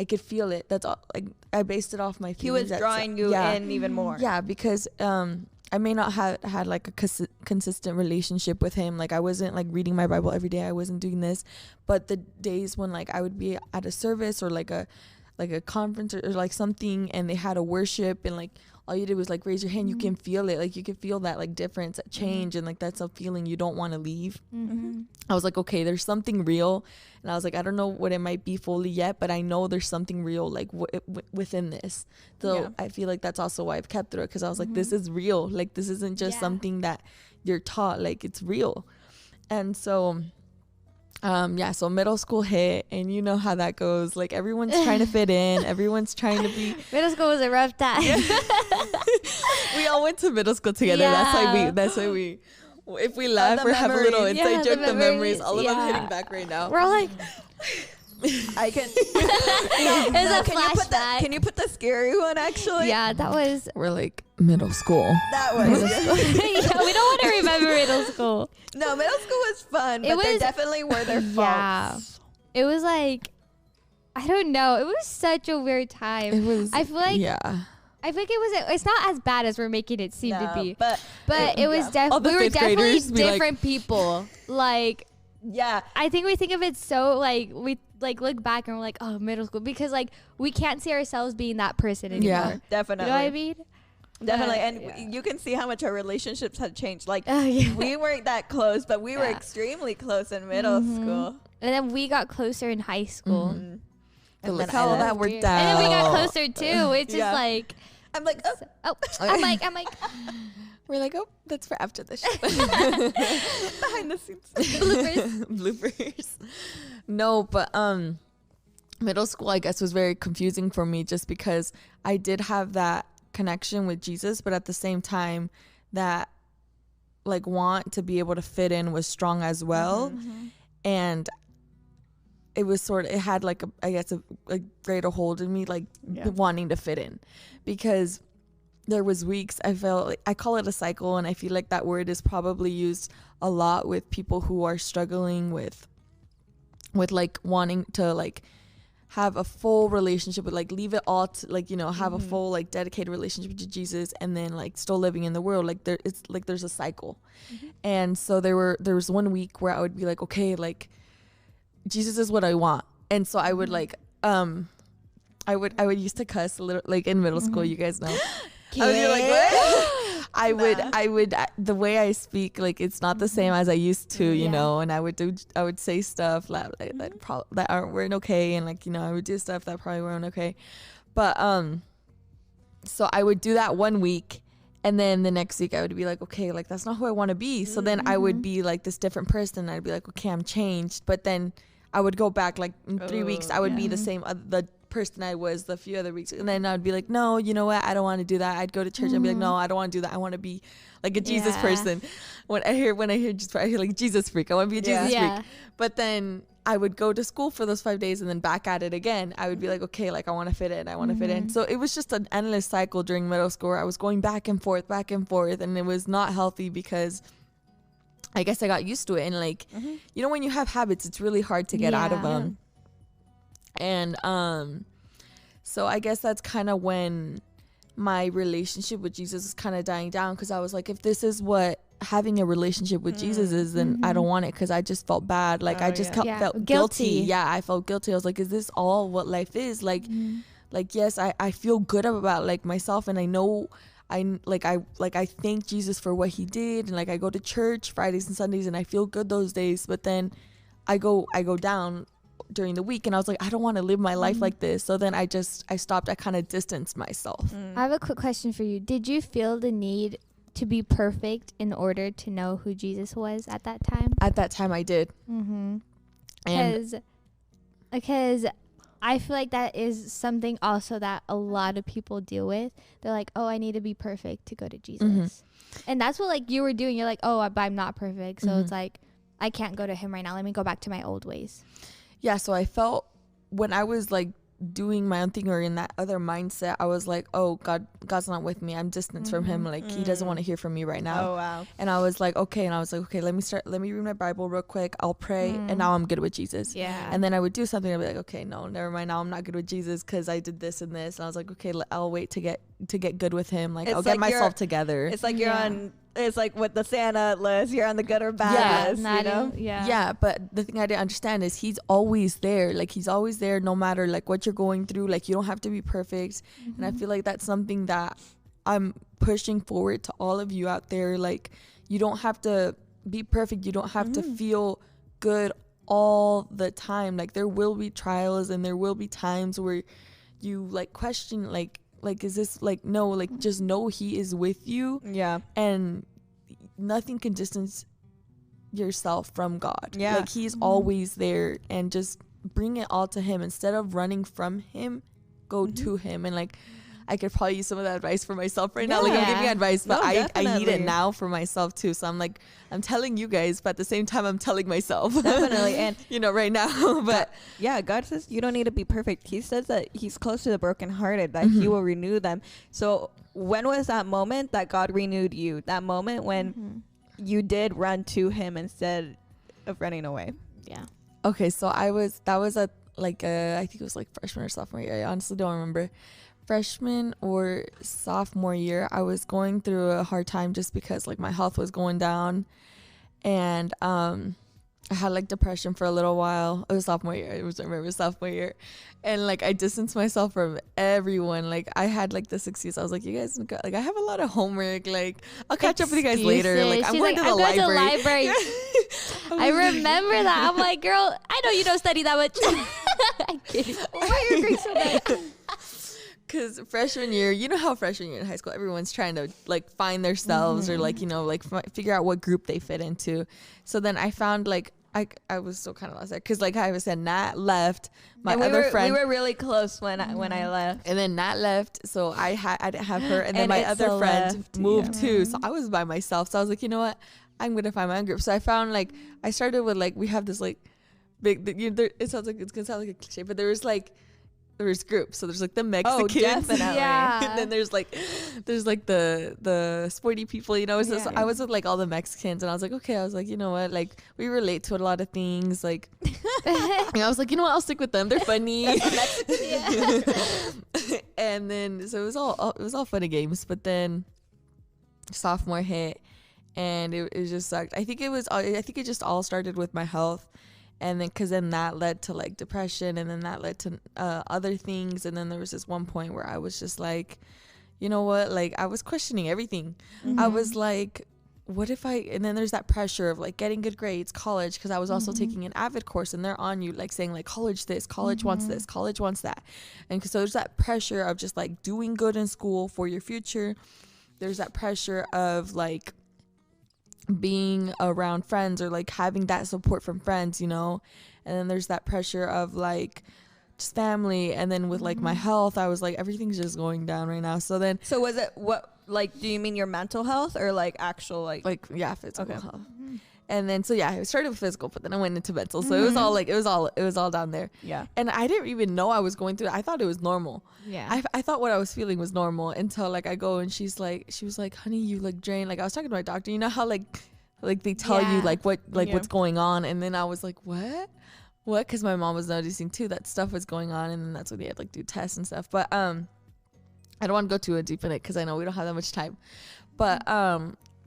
could feel it. That's all. Like I based it off my He was feelings. drawing you in even more. Yeah, because I may not have had like a consistent relationship with him. Like I wasn't like reading my Bible every day. I wasn't doing this, but the days when like I would be at a service or like a conference or like something, and they had a worship, and like all you did was like raise your hand, you can feel it. Like you can feel that like difference, that change, and like that's a feeling you don't want to leave. I was like, okay, there's something real. And I was like, I don't know what it might be fully yet, but I know there's something real like within this. So Yeah. I feel like that's also why I've kept through it, because I was like, this is real. Like this isn't just something that you're taught, like it's real. And so so middle school hit, and you know how that goes. Like everyone's trying to fit in, everyone's trying to be. middle school was a rough time. We all went to middle school together. Yeah. That's why we if we laugh the or have a little memories. inside Yeah, joke, the the memories, memories, all of them yeah. hitting back right now. We're all like, I can. it's a Can you put flashback. Can you put the scary one actually? Yeah, that was. We're like middle school. That was. Yeah, we don't want to remember middle school. No, middle school was fun, It but there was- definitely were their faults. Yeah, it was like, I don't know. It was such a weird time. It was. I feel like yeah. I feel like it was. It's not as bad as we're making it seem to No, be. but But it was All the we were fifth definitely graders be like- different people. Like yeah, I think we think of it so like we like look back and we're like, oh, middle school, because like we can't see ourselves being that person anymore. Yeah. definitely. You know what I mean? Definitely, But, and yeah. you can see how much our relationships had changed. Like Yeah. we weren't that close, but we were Yeah. extremely close in middle school. And then we got closer in high school. Mm. And And look then how I that left. worked And then we got out. closer too. It's Yeah. just like, I'm like, oh, oh, I'm like, We're like, oh, that's for after the show. behind the scenes. Bloopers. No, but middle school I guess was very confusing for me, just because I did have that connection with Jesus, but at the same time that like want to be able to fit in was strong as well. And it was it had like I guess a greater hold in me, like wanting to fit in, because there was weeks I felt like, I call it a cycle, and I feel like that word is probably used a lot with people who are struggling with like wanting to like have a full relationship with, like, leave it all to, like, you know, have a full like dedicated relationship to Jesus, and then like still living in the world. Like it's like there's a cycle. And so there was one week where I would be like, okay, like Jesus is what I want. And so I would like I would used to cuss a little, like in middle school, you guys know. I would be like, what? I would the way I speak, like it's not the same as I used to, you know, and I would say stuff that weren't okay, and like, you know, I would do stuff that probably weren't okay. But so I would do that one week, and then the next week I would be like, okay, like that's not who I want to be. So then I would be like this different person. I'd be like, okay, I'm changed. But then I would go back, like in 3 weeks I would be the same the person I was the few other weeks, and then I'd be like, no, you know what, I don't want to do that. I'd go to church and be like, no, I don't want to do that. I want to be like a Jesus person. When I hear Jesus, I hear like Jesus freak. I want to be a Jesus freak. But then I would go to school for those 5 days, and then back at it again. I would be like, okay, like I want to fit in. I want to fit in. So it was just an endless cycle during middle school where I was going back and forth, and it was not healthy, because I guess I got used to it. And like, you know, when you have habits, it's really hard to get out of them. And so I guess that's kind of when my relationship with Jesus is kind of dying down, because I was like, if this is what having a relationship with Jesus is, then I don't want it, because I just felt bad. Like I just felt guilty. Yeah, I felt guilty. I was like, is this all what life is? Like, like yes, I feel good about like myself, and I know I thank Jesus for what he did, and like I go to church Fridays and Sundays, and I feel good those days. But then I go down during the week, and I was like, I don't want to live my life like this. So then I stopped. I kind of distanced myself. I have a quick question for you. Did you feel the need to be perfect in order to know who Jesus was at that time? At that time I did. Because I feel like that is something also that a lot of people deal with. They're like, oh, I need to be perfect to go to Jesus. And that's what like you were doing. You're like, oh, but I'm not perfect. So it's like, I can't go to him right now. Let me go back to my old ways. Yeah, so I felt when I was like doing my own thing or in that other mindset, I was like, oh, God's not with me. I'm distanced from him. Like he doesn't want to hear from me right now. Oh wow. And I was like, okay. And I was like, okay, let me read my Bible real quick. I'll pray. And now I'm good with Jesus. Yeah. And then I would do something. I'd be like, okay, no, never mind. Now I'm not good with Jesus because I did this and this. And I was like, okay, I'll wait to get good with him. Like, I'll get myself together. It's like you're on. It's like with the Santa list, you're on the good or bad list, you know? Yeah, but the thing I didn't understand is he's always there. Like, he's always there no matter, like, what you're going through. Like, you don't have to be perfect. And I feel like that's something that I'm pushing forward to all of you out there. Like, you don't have to be perfect. You don't have to feel good all the time. Like, there will be trials and there will be times where you, like, question, like is this like, no, like just know he is with you. Yeah. And nothing can distance yourself from God. Yeah. Like he's always there, and just bring it all to him. Instead of running from him, go to him. And like, I could probably use some of that advice for myself right now. Like, I'm giving advice, but I need it now for myself too. So I'm like, I'm telling you guys, but at the same time, I'm telling myself. Definitely. And you know, right now, but yeah, God says you don't need to be perfect. He says that he's close to the brokenhearted, that he will renew them. So when was that moment that God renewed you? That moment when you did run to him instead of running away? Yeah. Okay. So I think it was like freshman or sophomore year. I honestly don't remember. Freshman or sophomore year, I was going through a hard time just because like my health was going down, and I had like depression for a little while. It was sophomore year. I remember sophomore year, and like I distanced myself from everyone. Like I had like this excuse. I was like, you guys, like I have a lot of homework. Like I'll catch up with you guys later. Like I'm going to the library. I remember that. I'm like, girl, I know you don't study that much. I'm kidding. Why are your grades so bad? Because freshman year, you know how freshman year in high school, everyone's trying to like find themselves or like, you know, like figure out what group they fit into. So then I found like I was still kind of lost there because, like I said, Nat left. My And other friend, we were really close when I left. and then Nat left, so I didn't have her, and then And my Itza other friend left, moved yeah. too, so I was by myself. So I was like, you know what, I'm gonna find my own group. So I found like I started with like we have this like big. It sounds like it's gonna sound like a cliche, but there's groups. So there's like the Mexicans, definitely. Yeah. and then there's like the sporty people, you know. So, so I was with like all the Mexicans, and I was like, okay, I was like, you know what, like we relate to a lot of things, like. And I was like, you know what, I'll stick with them. They're funny. And then so it was all fun and games. But then sophomore hit, and it just sucked. I think it just all started with my health. And then, because then that led to like depression, and then that led to other things. And then there was this one point where I was just like, you know what? Like, I was questioning everything. I was like, what if and then there's that pressure of like getting good grades, college, because I was also taking an Avid course, and they're on you like saying like college this, college wants this, college wants that. And so there's that pressure of just like doing good in school for your future. There's that pressure of like being around friends or like having that support from friends, you know. And then there's that pressure of like just family. And then with like my health, I was like, everything's just going down right now. So then So was it what, like, do you mean your mental health or like actual like yeah, physical Okay. health. And then so yeah, it started with physical, but then I went into mental. So it was all like it was all down there. yeah. And I didn't even know I was going through it. I thought it was normal. Yeah. I thought what I was feeling was normal until like I go and she was like, honey, you look drained. Like I was talking to my doctor, you know how like they tell you Yeah. like what Yeah. what's going on. And then I was like, what? Because my mom was noticing too that stuff was going on. And then that's when they had like do tests and stuff. But I don't want to go too deep in it because I know we don't have that much time. But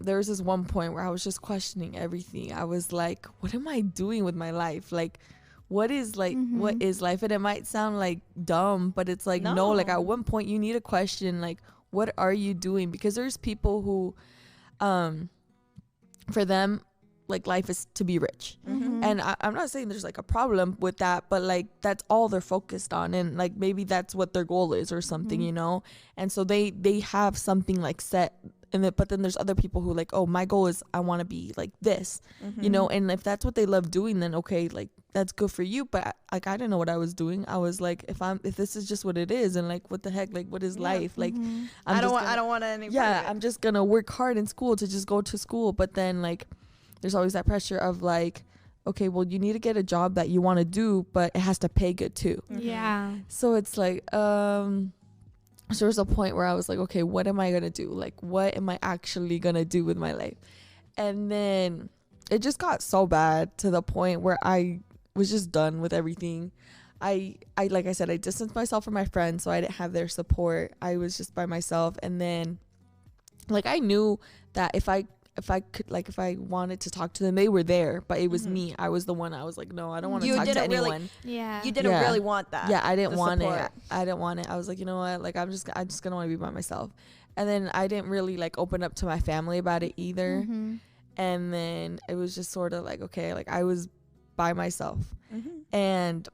there was this one point where I was just questioning everything. I was like, what am I doing with my life? Like, what is life? And it might sound like dumb, but it's like, no, like at one point you need to question, like, what are you doing? Because there's people who, for them, like life is to be rich. And I'm not saying there's like a problem with that, but like that's all they're focused on. And like maybe that's what their goal is or something, you know? And so they have something like set. But then there's other people who like, oh, my goal is I want to be like this, you know? And if that's what they love doing, then okay, like that's good for you. But like, I didn't know what I was doing. I was like, if this is just what it is, and like, what the heck, like, what is life? Like, I don't want any. yeah, I'm just gonna work hard in school to just go to school. But then like, there's always that pressure of like, okay, well, you need to get a job that you want to do, but it has to pay good too. Yeah. So it's like, so there was a point where I was like, okay, what am I going to do? Like, what am I actually going to do with my life? And then it just got so bad to the point where I was just done with everything. I like I said, I distanced myself from my friends, so I didn't have their support. I was just by myself. And then like, I knew that if I wanted to talk to them, they were there, but it was me. I was the one. I was like, no, I don't want to talk to anyone. Yeah. You didn't really want that. Yeah, I didn't want support. it. I didn't want it. I was like, you know what? Like, I'm just gonna want to be by myself. And then I didn't really like open up to my family about it either. And then it was just sort of like, okay, like I was by myself. And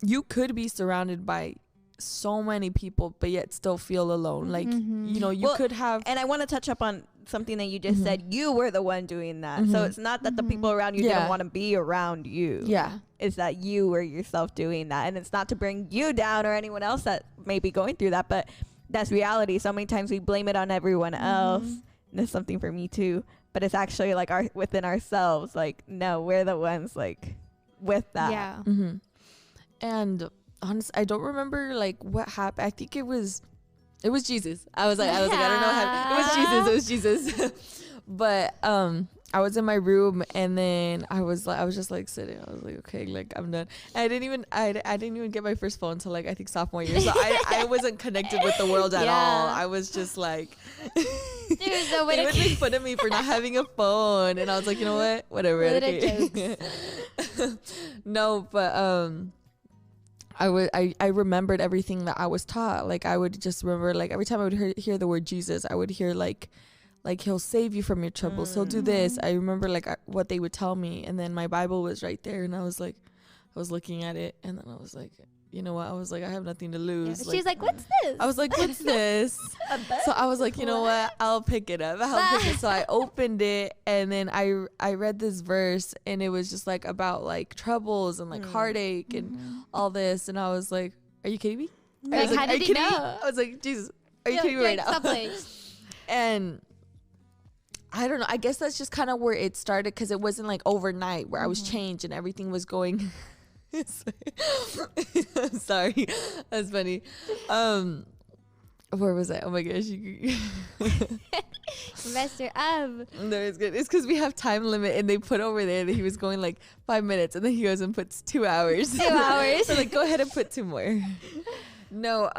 you could be surrounded by so many people, but yet still feel alone. Like, you know, you could have. And I want to touch up on something that you just said. You were the one doing that. So it's not that the people around you didn't want to be around you. Yeah. It's that you were yourself doing that. And it's not to bring you down or anyone else that may be going through that, but that's reality. So many times we blame it on everyone else. And it's something for me too. But it's actually like within ourselves. Like, no, we're the ones like with that. Yeah. And honestly, I don't remember like what happened. I think it was Jesus. I was like, I don't know how it was Jesus. But I was in my room, and then I was just like sitting. I was like, okay, like I'm done. And I didn't even get my first phone until like I think sophomore year. So I wasn't connected with the world at all. I was just like, Dude, they would make fun of me for not having a phone, and I was like, you know what, whatever. Okay. No, but I remembered everything that I was taught. Like I would just remember, like every time I would hear the word Jesus, I would hear like he'll save you from your troubles. He'll do this. I remember like what they would tell me, and then my Bible was right there, and I was like, was looking at it, and then I was like, you know what? I was like, I have nothing to lose. She's like, what's this? I was like, what's this? So I was like, you know what? I'll pick it up. So I opened it, and then I read this verse, and it was just like about like troubles and like heartache and all this, and I was like, are you kidding me? I was Like, like, how are did you you kidding me? know? I was like, Jesus, are you kidding me right now? Stop playing. And I don't know. I guess that's just kind of where it started, because it wasn't like overnight where I was changed and everything was going. Sorry, that's funny. Where was I? Oh my gosh. Messed her up. No, it's good. It's because we have time limit, and they put over there that he was going like 5 minutes, and then he goes and puts 2 hours. 2 hours. So like, go ahead and put 2 more. No,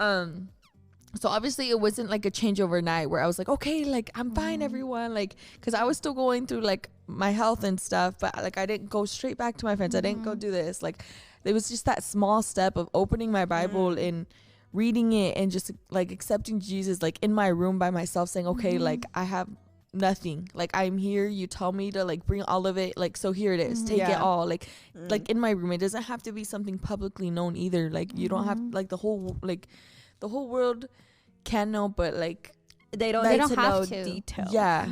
so obviously it wasn't like a change overnight where I was like, okay, like I'm fine, everyone, like, because I was still going through like my health and stuff, but like I didn't go straight back to my friends. I didn't go do this. Like, it was just that small step of opening my Bible and reading it and just like accepting Jesus, like in my room by myself, saying, okay, like I have nothing, like I'm here, you tell me to like bring all of it, like, so here it is, take it all, like like in my room. It doesn't have to be something publicly known either, like you don't have like the whole world can know, but like They don't They need don't to have know to. details. yeah.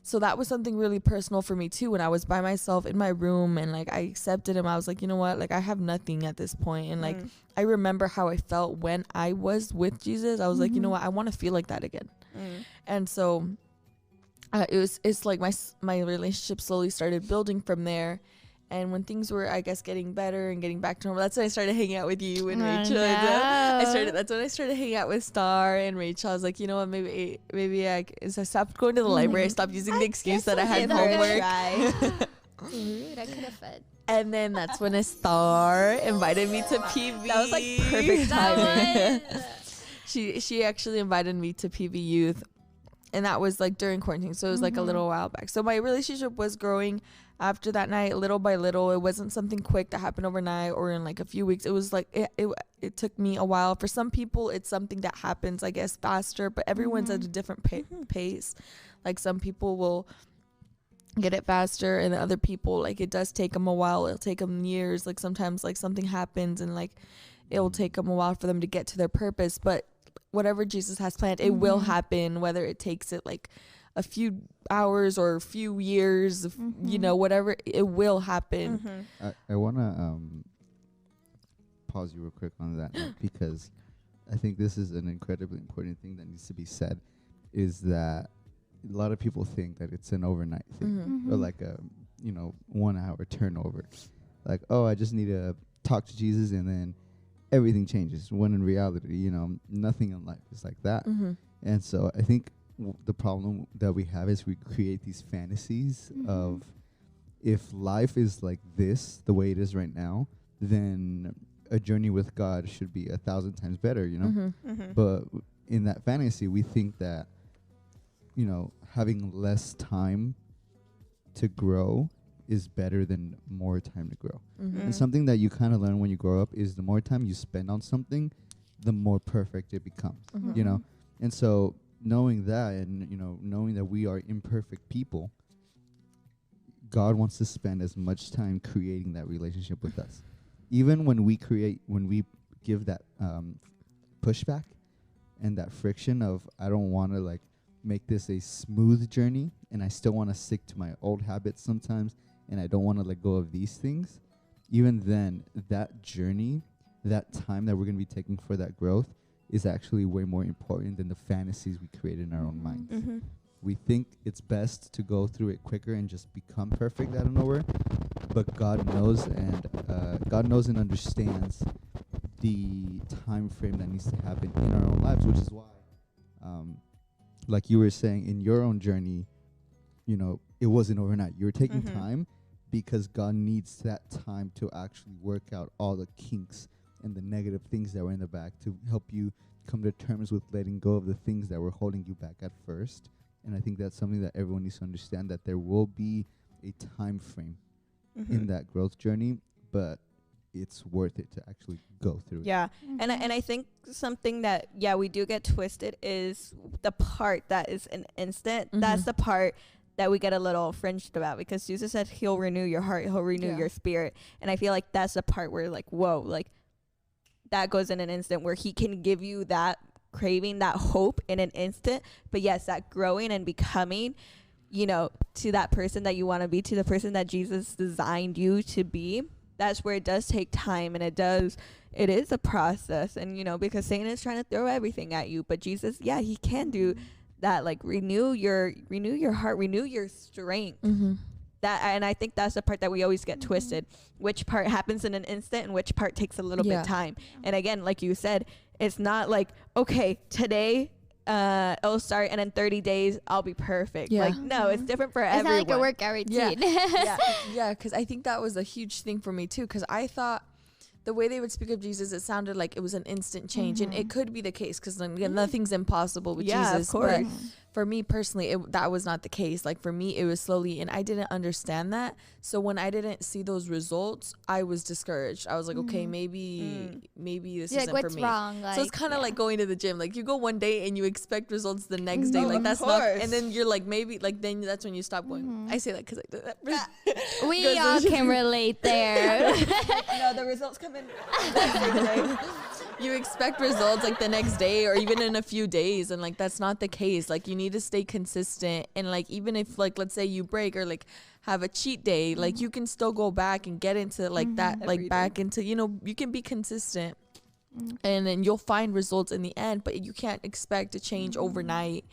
So that was something really personal for me too, when I was by myself in my room, and like I accepted him. I was like, you know what, like I have nothing at this point, and like I remember how I felt when I was with Jesus. I was like, you know what, I want to feel like that again. And so it's like my relationship slowly started building from there. And when things were, I guess, getting better and getting back to normal, that's when I started hanging out with you and Rachel. That's when I started hanging out with Star and Rachel. I was like, you know what, maybe so I stopped going to the library. I stopped using the excuse that I had homework. Rude. I could have fed. And then that's when a Star invited me to PV. That was like perfect timing. She actually invited me to PV Youth, and that was like during quarantine, so it was like a little while back. So my relationship was growing after that night, little by little. It wasn't something quick that happened overnight or in like a few weeks. It was like it took me a while. For some people, it's something that happens, I guess, faster, but everyone's at a different pace. Like some people will get it faster, and other people, like, it does take them a while. It'll take them years. Like sometimes like something happens and like it'll take them a while for them to get to their purpose, but whatever Jesus has planned, it will happen, whether it takes it like a few hours or a few years, you know, whatever, it will happen. I want to pause you real quick on that note, because I think this is an incredibly important thing that needs to be said, is that a lot of people think that it's an overnight thing or like a 1 hour turnover. Like, oh, I just need to talk to Jesus and then everything changes, when in reality, nothing in life is like that. And so I think the problem that we have is we create these fantasies of, if life is like this, the way it is right now, then a journey with God should be 1,000 times better, But in that fantasy, we think that, having less time to grow is better than more time to grow. And something that you kind of learn when you grow up is the more time you spend on something, the more perfect it becomes, And so knowing that, and knowing that we are imperfect people, God wants to spend as much time creating that relationship with us. Even when we give that pushback and that friction of, I don't want to like make this a smooth journey, and I still want to stick to my old habits sometimes, and I don't want to let go of these things, even then, that journey, that time that we're going to be taking for that growth is actually way more important than the fantasies we create in our own minds. We think it's best to go through it quicker and just become perfect out of nowhere, but God knows and understands the time frame that needs to happen in our own lives, which is why, like you were saying, in your own journey, it wasn't overnight. You were taking time because God needs that time to actually work out all the kinks and the negative things that were in the back, to help you come to terms with letting go of the things that were holding you back at first. And I think that's something that everyone needs to understand, that there will be a time frame in that growth journey, but it's worth it to actually go through it. Yeah. And I think something that, we do get twisted is the part that is an instant. That's the part that we get a little fringed about, because Jesus said he'll renew your heart, he'll renew your spirit. And I feel like that's the part where like, whoa, like that goes in an instant, where he can give you that craving, that hope in an instant. But yes, that growing and becoming, you know, to that person that you want to be, to the person that Jesus designed you to be, that's where it does take time, and it is a process. And, you know, because Satan is trying to throw everything at you, but Jesus, yeah, he can do that, like renew your heart, renew your strength. That, and I think that's the part that we always get twisted, which part happens in an instant and which part takes a little bit time. And again, like you said, it's not like, okay, today it'll start and in 30 days I'll be perfect. Like, no, it's different for everyone. It's not like a workout routine. Yeah, because I think that was a huge thing for me too, because I thought the way they would speak of Jesus, it sounded like it was an instant change, and it could be the case, because nothing's impossible with Jesus. Of course. But for me personally, that was not the case. Like for me, it was slowly, and I didn't understand that. So when I didn't see those results, I was discouraged. I was like, okay, maybe this isn't like, for what's me. wrong? So it's kind of like going to the gym. Like you go one day and you expect results the next day. Like that's not, and then you're like, maybe, like then that's when you stop going. I say that because I did that. We all can relate there. No, the results come in the next day. You expect results like the next day or even in a few days, and like that's not the case. Like you need to stay consistent, and like even if like let's say you break or like have a cheat day, like you can still go back and get into like that, like back into, you know, you can be consistent. And then you'll find results in the end, but you can't expect to change overnight.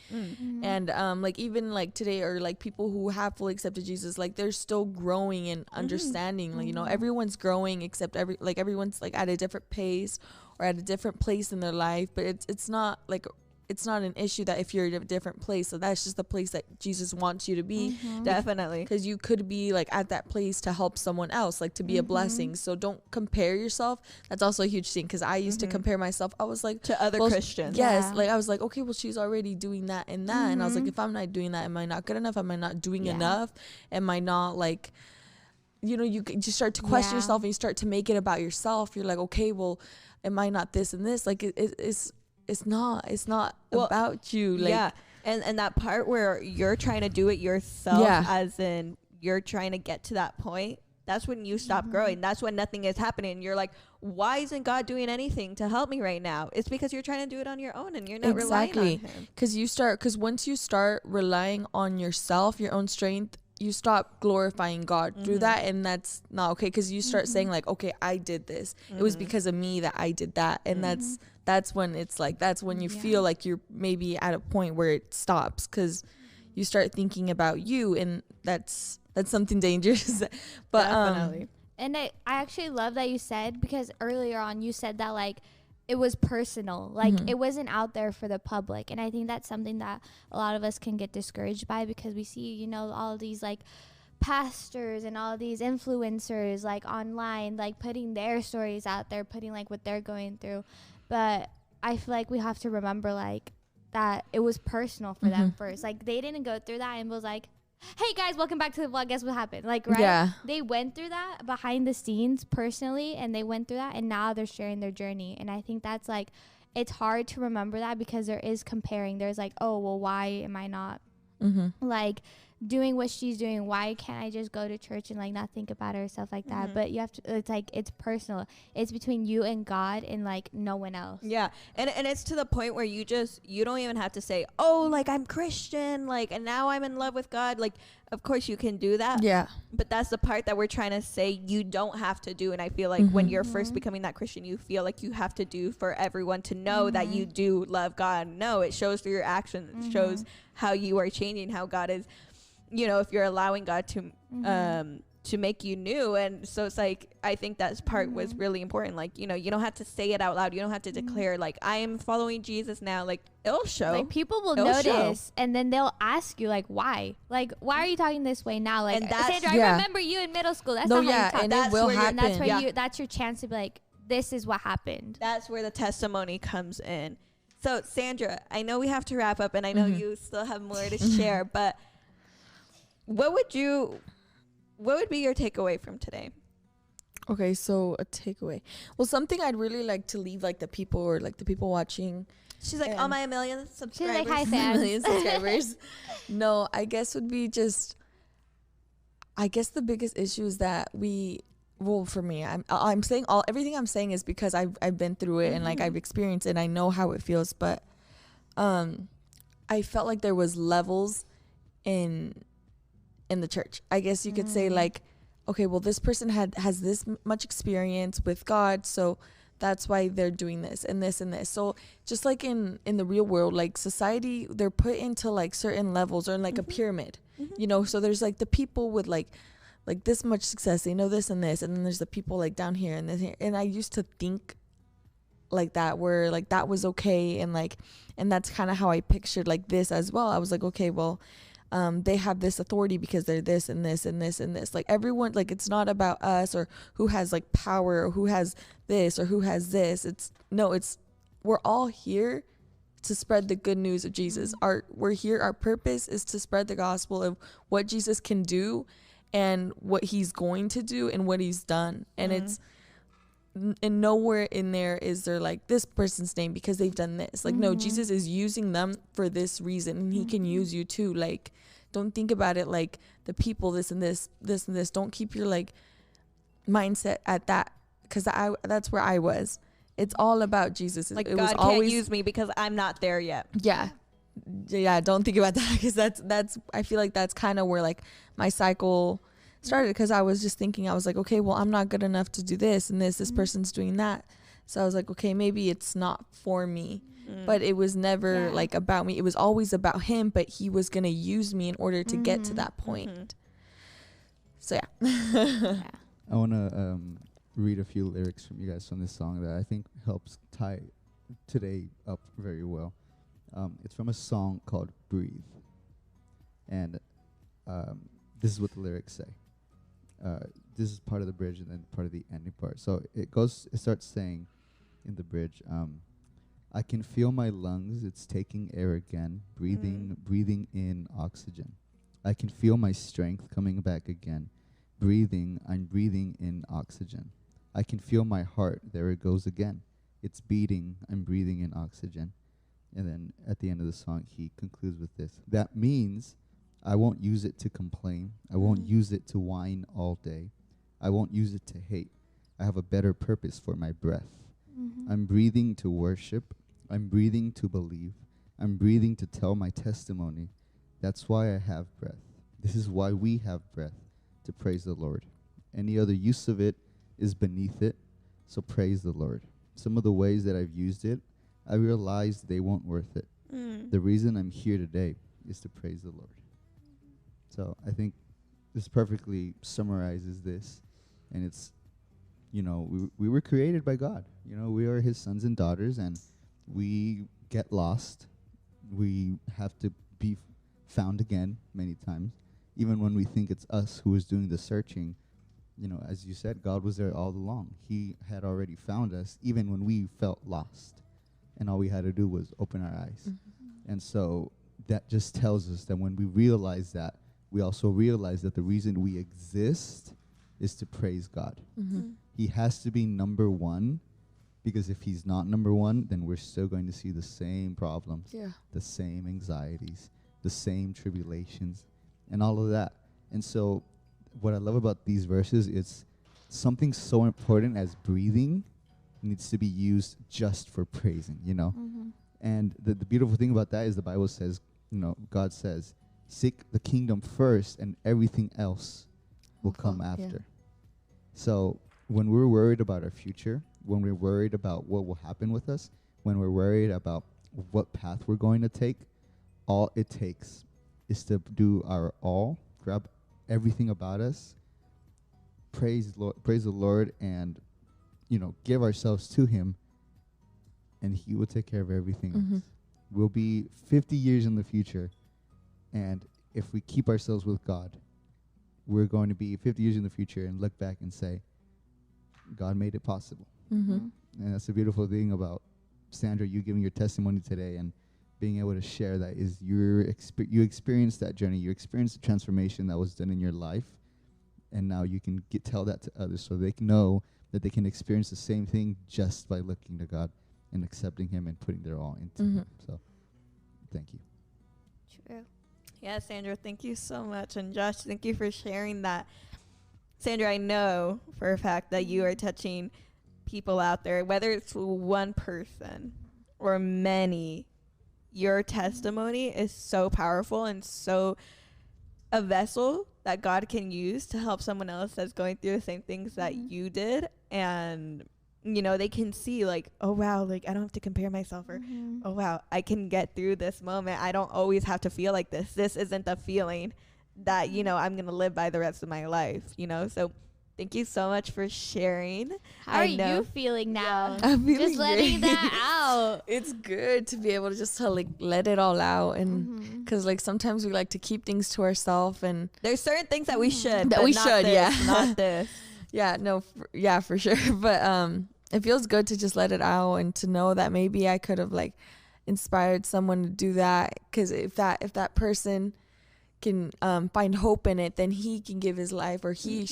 And like even like today, or like people who have fully accepted Jesus, like they're still growing and understanding. Like, you know, everyone's growing, except everyone's like at a different pace or at a different place in their life. But it's not like, it's not an issue that if you're at a different place, so that's just the place that Jesus wants you to be. Definitely. Because you could be like at that place to help someone else, like to be a blessing. So don't compare yourself. That's also a huge thing, because I used to compare myself. I was like, to other Christians. Yes. Like I was like, okay, well, she's already doing that and that. And I was like, if I'm not doing that, am I not good enough? Am I not doing enough? Am I not like, you know, you just start to question yourself, and you start to make it about yourself. You're like, okay, well, am I not this and this? Like it's not about you. Like, and that part where you're trying to do it yourself, as in you're trying to get to that point, that's when you stop growing. That's when nothing is happening. You're like, why isn't God doing anything to help me right now? It's because you're trying to do it on your own, and you're not relying on him. Because once you start relying on yourself, your own strength, you stop glorifying God through that, and that's not okay, because you start saying like, okay, I did this, it was because of me that I did that, and that's when it's like, that's when you feel like you're maybe at a point where it stops, because you start thinking about you, and that's something dangerous. But Definitely. And I actually love that you said, because earlier on you said that like it was personal, like it wasn't out there for the public. And I think that's something that a lot of us can get discouraged by, because we see, you know, all of these like pastors and all of these influencers like online, like putting their stories out there, putting like what they're going through. But I feel like we have to remember like that it was personal for them first. Like they didn't go through that and was like, hey guys, welcome back to the vlog, guess what happened? Like, right? Yeah. They went through that behind the scenes personally, and they went through that, and now they're sharing their journey. And I think that's like, it's hard to remember that, because there is comparing. There's like, oh, well, why am I not like doing what she's doing? Why can't I just go to church and like not think about her, stuff like that? But you have to, it's like, it's personal. It's between you and God, and like no one else. Yeah. And it's to the point where you don't even have to say, oh, like I'm Christian, like, and now I'm in love with God. Like, of course you can do that. Yeah. But that's the part that we're trying to say you don't have to do. And I feel like when you're first becoming that Christian, you feel like you have to do for everyone to know that you do love God. No, it shows through your actions. It shows how you are changing, how God is, you know, if you're allowing God to make you new. And so it's like, I think that part was really important. Like, you know, you don't have to say it out loud. You don't have to declare like, I am following Jesus now. Like, it'll show. Like people will notice, and then they'll ask you like, why? Like, why are you talking this way now? Like, and that's, Sandra, I remember you in middle school. That's not how you talk. And it will happen. And that's where you, that's your chance to be like, this is what happened. That's where the testimony comes in. So Sandra, I know we have to wrap up, and I know you still have more to share, but what would be your takeaway from today? Okay, so a takeaway. Well, something I'd really like to leave like the people or like the people watching. She's like, And- on my million She's subscribers. like, hi fans. million subscribers. No, I guess would be just. I guess the biggest issue is that well, for me, I'm saying everything I'm saying is because I've been through it and like I've experienced it and I know how it feels, but I felt like there was levels in the church. I guess you could say like, okay, well, this person has this much experience with God, so that's why they're doing this and this and this. So just like in the real world, like society, they're put into like certain levels or in like a pyramid, you know. So there's like the people with like this much success, they know this and this, and then there's the people like down here and this here. And I used to think like that, where like that was okay, and that's kind of how I pictured like this as well. I was like, okay, well, they have this authority because they're this and this and this and this. Like everyone, like it's not about us or who has like power or who has this or who has this. It's we're all here to spread the good news of Jesus. We're here. Our purpose is to spread the gospel of what Jesus can do and what he's going to do and what he's done. And it's, and nowhere in there is there like this person's name because they've done this. Like, no, Jesus is using them for this reason, and he can use you too. Like, don't think about it like the people, this and this, this and this. Don't keep your like mindset at that, because that's where I was. It's all about Jesus. Like, it God was can't always use me because I'm not there yet. yeah. Don't think about that, because that's I feel like that's kind of where like my cycle started, because I was just thinking, I was like, okay, well, I'm not good enough to do this and this person's doing that. So I was like, okay, maybe it's not for me. But it was never like about me. It was always about him, but he was gonna use me in order to get to that point. So yeah. I want to read a few lyrics from you guys from this song that I think helps tie today up very well. It's from a song called Breathe. And this is what the lyrics say. This is part of the bridge and then part of the ending part. So it starts saying in the bridge, I can feel my lungs, it's taking air again, breathing in oxygen. I can feel my strength coming back again. I'm breathing in oxygen. I can feel my heart, there it goes again. It's beating, I'm breathing in oxygen. And then at the end of the song, he concludes with this. That means I won't use it to complain. I won't use it to whine all day. I won't use it to hate. I have a better purpose for my breath. I'm breathing to worship. I'm breathing to believe. I'm breathing to tell my testimony. That's why I have breath. This is why we have breath, to praise the Lord. Any other use of it is beneath it, so praise the Lord. Some of the ways that I've used it, I realized they weren't worth it. The reason I'm here today is to praise the Lord. So I think this perfectly summarizes this. And it's, we were created by God. We are his sons and daughters, and we get lost. We have to be found again many times. Even when we think it's us who is doing the searching, as you said, God was there all along. He had already found us, even when we felt lost. And all we had to do was open our eyes. And so that just tells us that when we realize that, we also realize that the reason we exist is to praise God. He has to be number one, because if he's not number one, then we're still going to see the same problems, the same anxieties, the same tribulations, and all of that. And so what I love about these verses is something so important as breathing needs to be used just for praising, And the beautiful thing about that is the Bible says, God says, seek the kingdom first and everything else will come after. So when we're worried about our future, when we're worried about what will happen with us, when we're worried about what path we're going to take, all it takes is to do our all, grab everything about us, praise the Lord, and give ourselves to him, and he will take care of everything else. We'll be 50 years in the future, and if we keep ourselves with God, we're going to be 50 years in the future and look back and say, God made it possible. And that's the beautiful thing about, Sandra, you giving your testimony today and being able to share that is you experienced that journey. You experienced the transformation that was done in your life. and now you can tell that to others so they can know that they can experience the same thing just by looking to God and accepting Him and putting their all into Him. So, thank you. True. Yeah, Sandra, thank you so much. And Josh, thank you for sharing that. Sandra, I know for a fact that you are touching people out there, whether it's one person or many. Your testimony is so powerful and so a vessel that God can use to help someone else that's going through the same things that you did. And, you know, they can see like, oh, wow, like I don't have to compare myself, or, oh, wow, I can get through this moment. I don't always have to feel like this. This isn't the feeling that, you know, I'm going to live by the rest of my life, you know? So thank you so much for sharing. How are you feeling now? I'm feeling Just letting great. that out. It's good to be able to just like let it all out, and because like sometimes we like to keep things to ourselves, and There's certain things that we should. That but we not should, this, yeah. Not this. yeah, no, for sure. But it feels good to just let it out and to know that maybe I could have like inspired someone to do that. Because if that person can find hope in it, then he can give his life, or she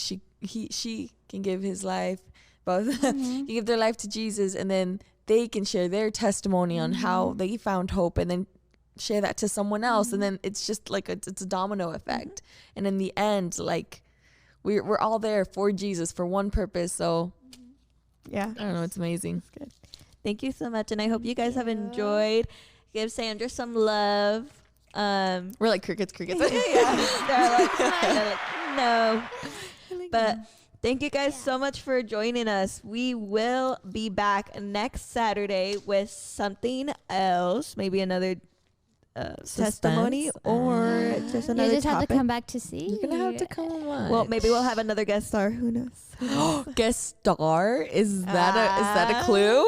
can give his life. Both can give their life to Jesus, and then they can share their testimony on how they found hope, and then share that to someone else, and then it's just like it's a domino effect. And in the end, like we're all there for Jesus for one purpose. So Yeah. I don't know, it's amazing. Thank you so much. And I hope you guys have enjoyed. Give Sandra some love. We're like crickets. They're like, no. But thank you guys so much for joining us. We will be back next Saturday with something else, maybe another testimony or just You another just have to topic. come back to see. You're gonna have to come on. Well, maybe we'll have another guest star. Who knows? Guest star? Is that a clue?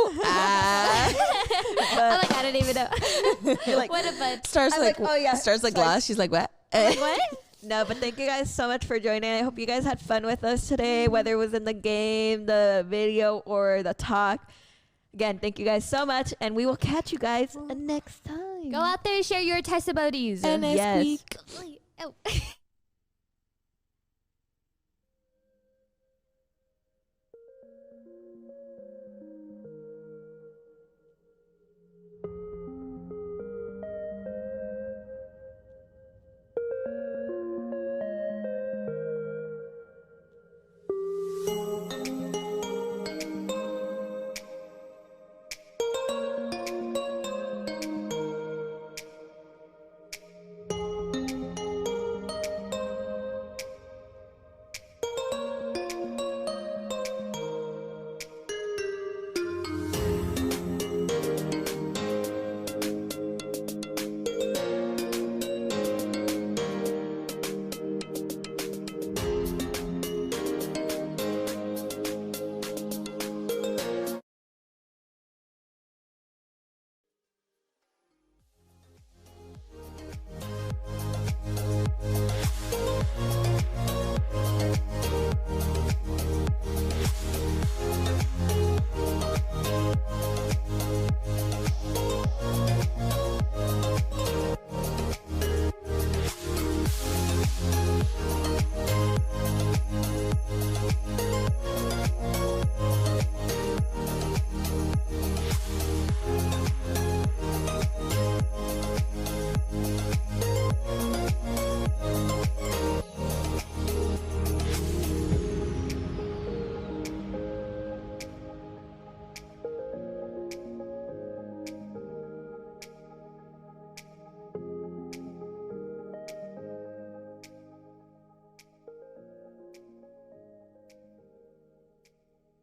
I'm like, I don't even know. You're like, What a bud. Starts I'm like, like, oh, yeah. starts like Sorry. glass. She's like, what? Like, what? No, but thank you guys so much for joining. I hope you guys had fun with us today, whether it was in the game, the video, or the talk. Again, thank you guys so much, and we will catch you guys next time. Go out there and share your testimonies. And next Yes. week. Oh.